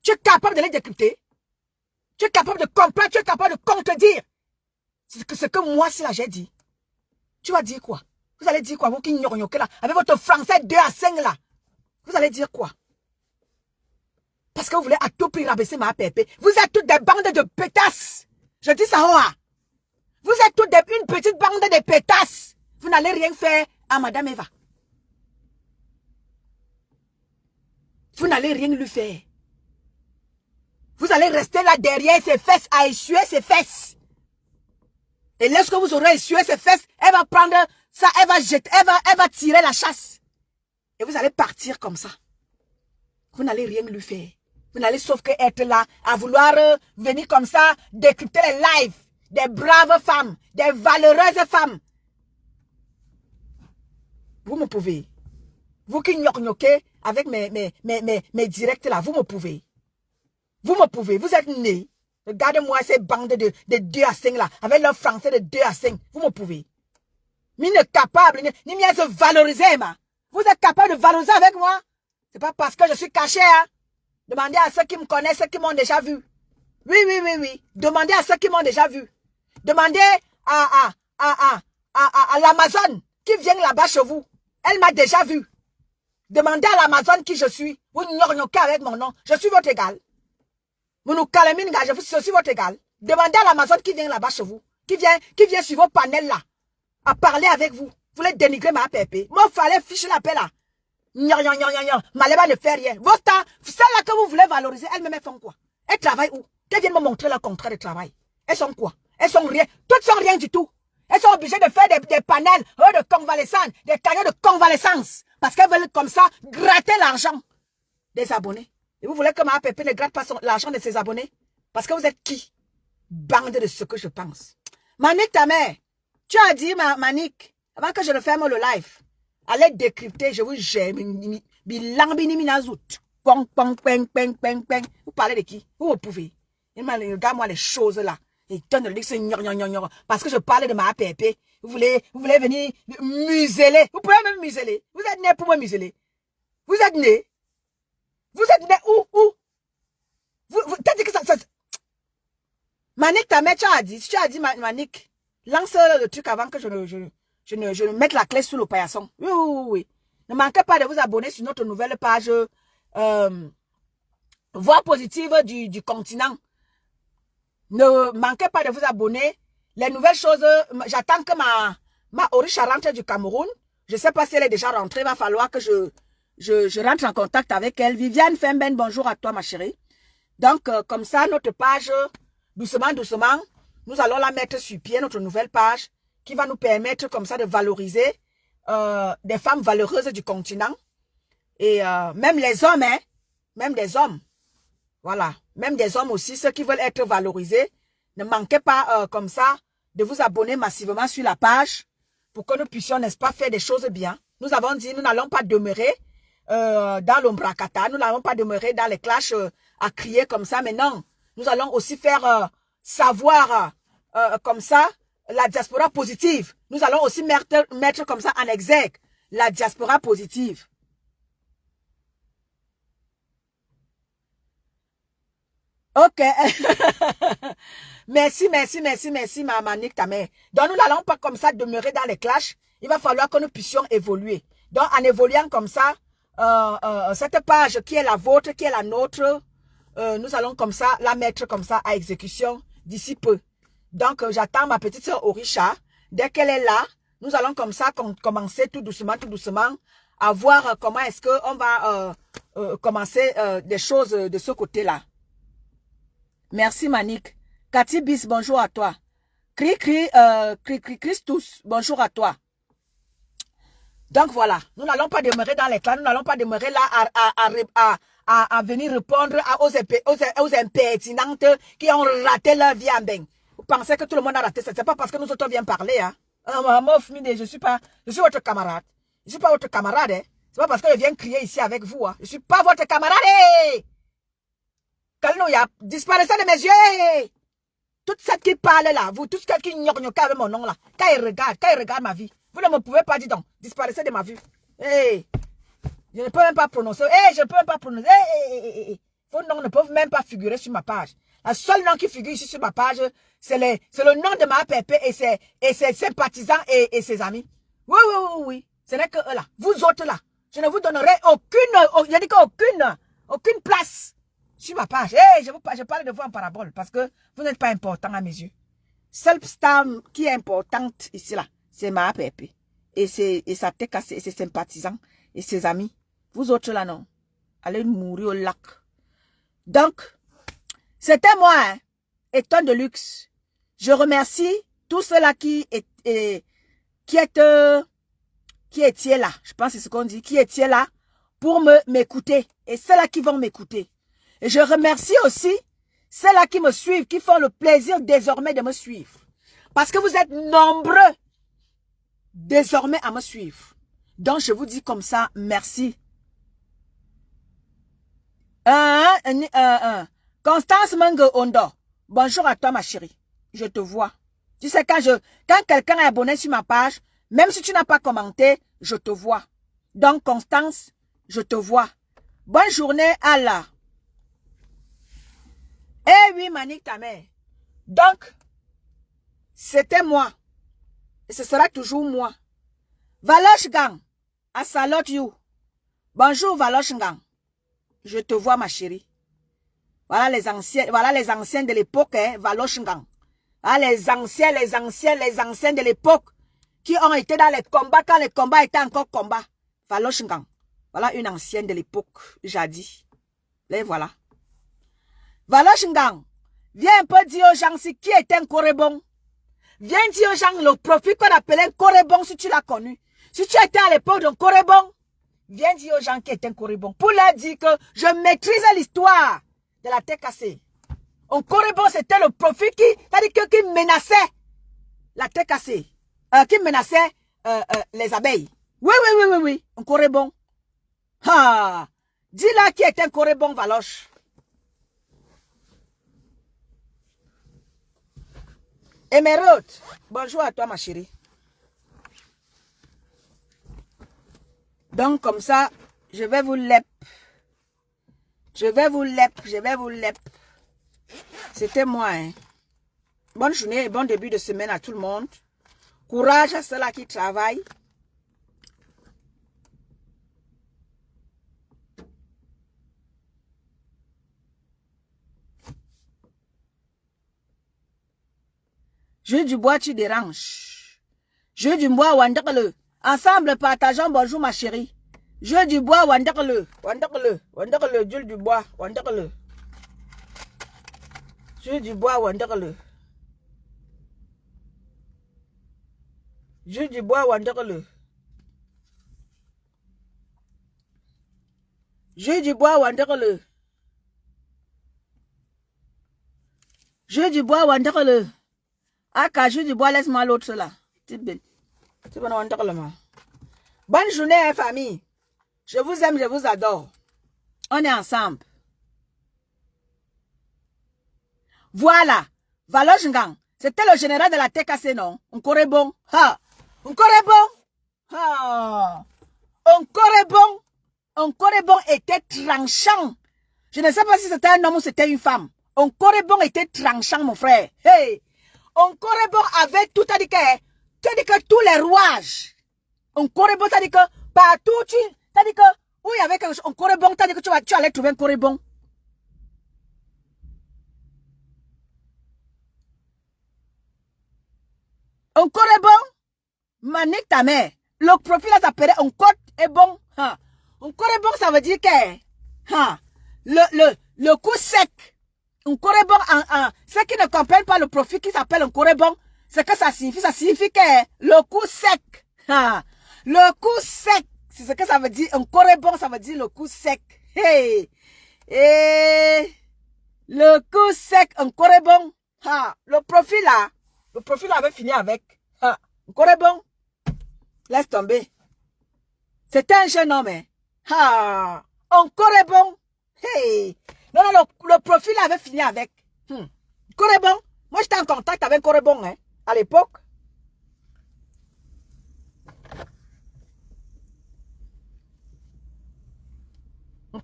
Tu es capable de les décrypter. Tu es capable de comprendre, tu es capable de contredire. C'est ce que moi, si là, j'ai dit. Tu vas dire quoi? Vous allez dire quoi? Vous qui gnognoquez là, avec votre français 2 à 5 là. Vous allez dire quoi? Parce que vous voulez à tout prix rabaisser ma pépé. Vous êtes toutes des bandes de pétasses. Je dis ça, oh. Vous êtes toutes une petite bande de pétasses. Vous n'allez rien faire à Madame Eva. Vous n'allez rien lui faire. Vous allez rester là derrière ses fesses, à essuyer ses fesses. Et lorsque vous aurez essuyer ses fesses, elle va prendre ça, elle va jeter, elle va tirer la chasse. Et vous allez partir comme ça. Vous n'allez rien lui faire. Vous n'allez sauf que être là, à vouloir venir comme ça, décrypter les lives des braves femmes, des valeureuses femmes. Vous me pouvez. Vous qui gnoquez avec mes directs là, vous me pouvez. Vous me pouvez. Vous êtes nés. Regardez-moi ces bandes de 2 à 5 là, avec leur français de 2 à 5. Vous me pouvez. Ni ne capable, ni bien se valoriser, ma. Vous êtes capable de valoriser avec moi? C'est pas parce que je suis caché, hein. Demandez à ceux qui me connaissent, ceux qui m'ont déjà vu. Oui, oui, oui, oui. Demandez à ceux qui m'ont déjà vu. Demandez à l'Amazon qui vient là-bas chez vous. Elle m'a déjà vu. Demandez à l'Amazon qui je suis. Vous n'ignorez avec mon nom. Je suis votre égal. Vous nous calmez, je suis votre égal. Demandez à l'Amazon qui vient là-bas chez vous. Qui vient sur vos panels là. À parler avec vous. Vous voulez dénigrer ma pépé. Moi, il fallait ficher la paix là. Maleba ne fait rien. Vos temps, celles-là que vous voulez valoriser, elles-mêmes font quoi? Elles travaillent où? Qu'elles viennent me montrer leur contrat de travail. Elles sont quoi? Elles sont rien. Toutes sont rien du tout. Elles sont obligées de faire des panels de convalescence, des canaux de convalescence. Parce qu'elles veulent comme ça gratter l'argent des abonnés. Et vous voulez que ma pépé ne gratte pas l'argent de ses abonnés? Parce que vous êtes qui? Bande de ce que je pense. Manik, ta mère, tu as dit, Manik, avant que je ne ferme le live, allez décrypter, je vous j'aime. Vous parlez de qui? Vous me pouvez. Regarde-moi les choses là. Et donne le parce que je parle de ma pépé. Vous voulez venir museler. Vous pouvez même museler. Vous êtes né pour me museler. Vous êtes né. Vous êtes né où? T'as dit que ça... Manik, ta mère, tu as dit, Manik, lance le truc avant que je ne mette la clé sous le paillasson. Oui, oui, oui. Ne manquez pas de vous abonner sur notre nouvelle page Voix positive du continent. Ne manquez pas de vous abonner. Les nouvelles choses, j'attends que ma Orisha rentre du Cameroun. Je ne sais pas si elle est déjà rentrée. Il va falloir que je rentre en contact avec elle. Viviane Femben, bonjour à toi ma chérie. Donc, comme ça, notre page, doucement, doucement, nous allons la mettre sur pied, notre nouvelle page, qui va nous permettre comme ça de valoriser des femmes valeureuses du continent. Et même les hommes, hein, même des hommes. Voilà, même des hommes aussi, ceux qui veulent être valorisés. Ne manquez pas comme ça de vous abonner massivement sur la page pour que nous puissions, n'est-ce pas, faire des choses bien. Nous avons dit, nous n'allons pas demeurer dans l'ombracata, nous n'allons pas demeurer dans les clashs à crier comme ça, mais non. Nous allons aussi faire savoir comme ça la diaspora positive. Nous allons aussi mettre comme ça en exergue la diaspora positive. Ok. Merci, ma Manik, ta mère. Donc, nous n'allons pas comme ça demeurer dans les clashs. Il va falloir que nous puissions évoluer. Donc, en évoluant comme ça, cette page qui est la vôtre, qui est la nôtre, nous allons comme ça la mettre comme ça à exécution d'ici peu. Donc, j'attends ma petite soeur Orisha. Dès qu'elle est là, nous allons comme ça commencer tout doucement, à voir comment est-ce qu'on va commencer des choses de ce côté-là. Merci Manik. Cathy Bis, bonjour à toi. Christus, bonjour à toi. Donc voilà, nous n'allons pas demeurer dans les clans, nous n'allons pas demeurer là à venir répondre aux impertinentes qui ont raté leur vie en bain. Vous pensez que tout le monde a raté ça? C'est pas parce que nous autres viens parler, hein. Je suis votre camarade. Je suis pas votre camarade, hein. C'est pas parce que je viens crier ici avec vous, hein. Je suis pas votre camarade, hey! Kalnouya, disparaissez de mes yeux! Toutes celles qui parlent là, vous, tous celles qui ignorent avec mon nom là, quand ils regardent ma vie, vous ne me pouvez pas dire donc, disparaissez de ma vue. Hey! Je ne peux même pas prononcer. Hey, je ne peux même pas prononcer. Hey. Vos noms ne peuvent même pas figurer sur ma page. La seule nom qui figure ici sur ma page, c'est le nom de ma pépé et ses sympathisants et ses amis. Oui. Ce n'est que eux là. Vous autres là, je ne vous donnerai aucune place sur ma page. Hey, je parle de vous en parabole parce que vous n'êtes pas important à mes yeux. Seule star qui est importante ici là, c'est ma pépé et sa tête cassée et ses sympathisants et ses amis. Vous autres là non. aller mourir au lac. Donc, c'était moi, hein, Éton de luxe. Je remercie tous ceux-là qui étaient là. Je pense que c'est ce qu'on dit, qui étaient là pour m'écouter. Et ceux-là qui vont m'écouter. Et je remercie aussi ceux-là qui me suivent, qui font le plaisir désormais de me suivre. Parce que vous êtes nombreux désormais à me suivre. Donc, je vous dis comme ça, merci. Constance Mango Ondo. Bonjour à toi, ma chérie. Je te vois. Tu sais, quand quelqu'un est abonné sur ma page, même si tu n'as pas commenté, je te vois. Donc, Constance, je te vois. Bonne journée, Allah. Eh oui, Manik, ta mère. Donc, c'était moi. Et ce sera toujours moi. Valoche Gang, I salute you. Bonjour, Valoche Gang. Je te vois, ma chérie. Voilà les anciens de l'époque, hein, Valoche Gang. Voilà les anciens de l'époque qui ont été dans les combats quand les combats étaient encore combats. Valoche Gang. Voilà une ancienne de l'époque, jadis. Les voilà. Valoche Gang, viens un peu dire aux gens qui est un Corébon. Viens dire aux gens le profil qu'on appelait Corébon si tu l'as connu. Si tu étais à l'époque d'un Corébon, viens dire aux gens qui est un Corébon. Pour leur dire que je maîtrise l'histoire de la tête cassée. Un Corébon, c'était le profil qui menaçait la tête cassée. Qui menaçait les abeilles. Oui. Un Corébon. Ah, dis-là qui est un Corébon, Valoche. Émeraude, bonjour à toi, ma chérie. Donc, comme ça, je vais vous lep. C'était moi, hein. Bonne journée et bon début de semaine à tout le monde. Courage à ceux-là qui travaillent. Jeu du bois, tu déranges. Jeu du bois, wandakle. Ensemble, partageons. Bonjour, ma chérie. Jeu du bois, wandakle. Jeu du bois, wandakle. Jeu du bois, wandakle. Jeu du bois, wandakle. Jeu du bois, wandakle. Jeu du bois, wandakle. Ah, jeu du bois, laisse-moi l'autre là. Bonne journée, famille. Je vous aime, je vous adore. On est ensemble. Voilà. Valoche Ngang. C'était le général de la TKC, non? Un Corébon. Ha. Un Corébon. Ha. Un Corébon était tranchant. Je ne sais pas si c'était un homme ou c'était une femme. Un Corébon était tranchant, mon frère. Hey. Un Corébon avait tout, t'as dit que tous les rouages. Un Corébon, t'as dit que partout, t'as dit que où il y avait un Corébon, t'as dit que tu allais trouver un Corébon. Un Corébon, manique ta mère. Le profil là s'appelait un côte est bon. Ha. Un Corébon, ça veut dire que ha, le coup sec. Un Corébon, ceux qui ne comprennent pas le profil qui s'appelle un Corébon, c'est que ça signifie que le coup sec. Ha. Le coup sec, c'est ce que ça veut dire. Un Corébon, ça veut dire le coup sec. Hey. Et le coup sec, un Corébon. Ha. Le profil là avait fini avec. Ha. Un Corébon. Laisse tomber. C'était un jeune homme. Hein. Ha. Un Corébon. Hey. Non, le profil avait fini avec. Corébon. Moi, j'étais en contact avec Corébon, hein, à l'époque.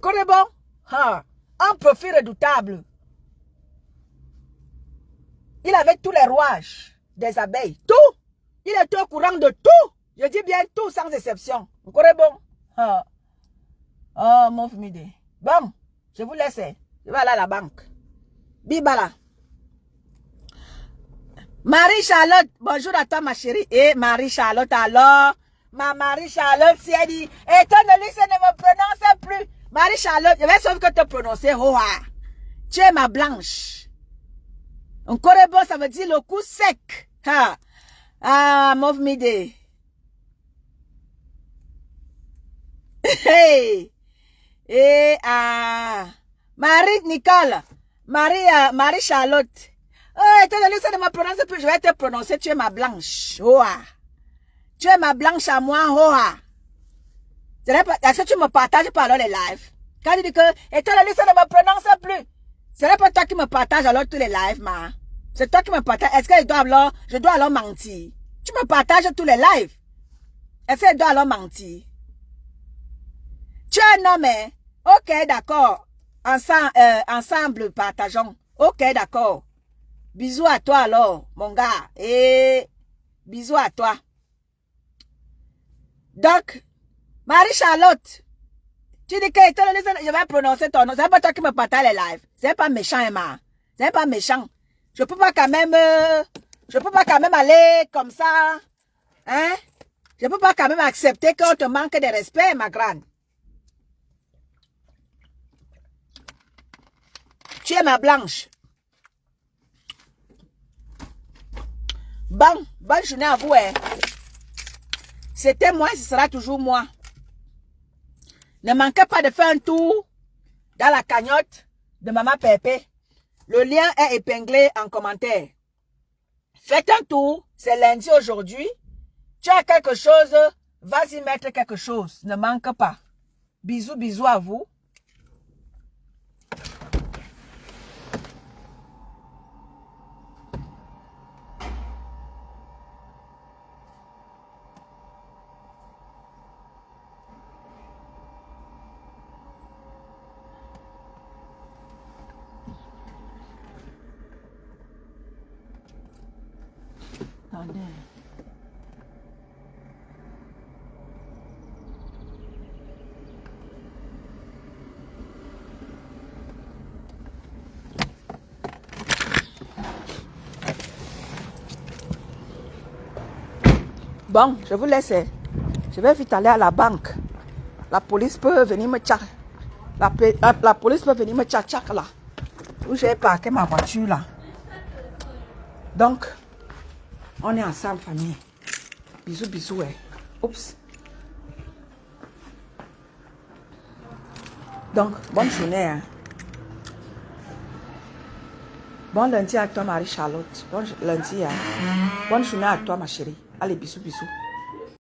Corébon. Un profil redoutable. Il avait tous les rouages des abeilles. Tout. Il était au courant de tout. Je dis bien tout, sans exception. Corébon. Oh, mon fumide. Bon. Je vous laisse. Je vais aller à la banque. Bibala. Marie-Charlotte. Bonjour à toi, ma chérie. Et Marie-Charlotte, alors. Ma Marie-Charlotte, si elle dit, étant donné que ça ne me prononce plus. Marie-Charlotte, je vais sauf que te prononcer Hoa. Tu es ma blanche. Un corebo, ça veut dire le coup sec. Ha. Ah, mauve midi. Hey. Et Marie-Nicole. Marie-Charlotte. Oh, étant donné que ça ne me prononce plus, je vais te prononcer, tu es ma blanche. Hoa. Tu es ma blanche à moi, Hoa. Est-ce que tu me partages pas alors les lives? Quand tu dis que, étant donné que ça ne me prononce plus, ce n'est pas toi qui me partages alors tous les lives, ma. C'est toi qui me partages. Est-ce que je dois alors mentir? Tu me partages tous les lives. Est-ce que je dois alors mentir? Tu es un homme, hein? Ok, d'accord. Ensemble, partageons. Ok, d'accord. Bisous à toi alors, mon gars. Et bisous à toi. Donc, Marie-Charlotte, tu dis que je vais prononcer ton nom. C'est pas toi qui me partage les lives. C'est pas méchant, Emma. C'est pas méchant. Je peux pas quand même aller comme ça. Hein? Je peux pas quand même accepter qu'on te manque de respect, ma grande. Tu es ma blanche. Bon, bonne journée à vous. Hein. C'était moi, ce sera toujours moi. Ne manquez pas de faire un tour dans la cagnotte de Maman Pépé. Le lien est épinglé en commentaire. Faites un tour, c'est lundi aujourd'hui. Tu as quelque chose, vas-y mettre quelque chose. Ne manque pas. Bisous, bisous à vous. Attendez. Bon, je vous laisse. Je vais vite aller à la banque. La police peut venir me tchak. La police peut venir me tchak là. Où j'ai parqué ma voiture là. Donc, on est ensemble, famille. Bisous, bisous. Ouais. Oups. Donc, bonne journée. Hein. Bon lundi à toi, Marie-Charlotte. Bon lundi. Hein. Bonne journée à toi, ma chérie. Allez, bisous, bisous.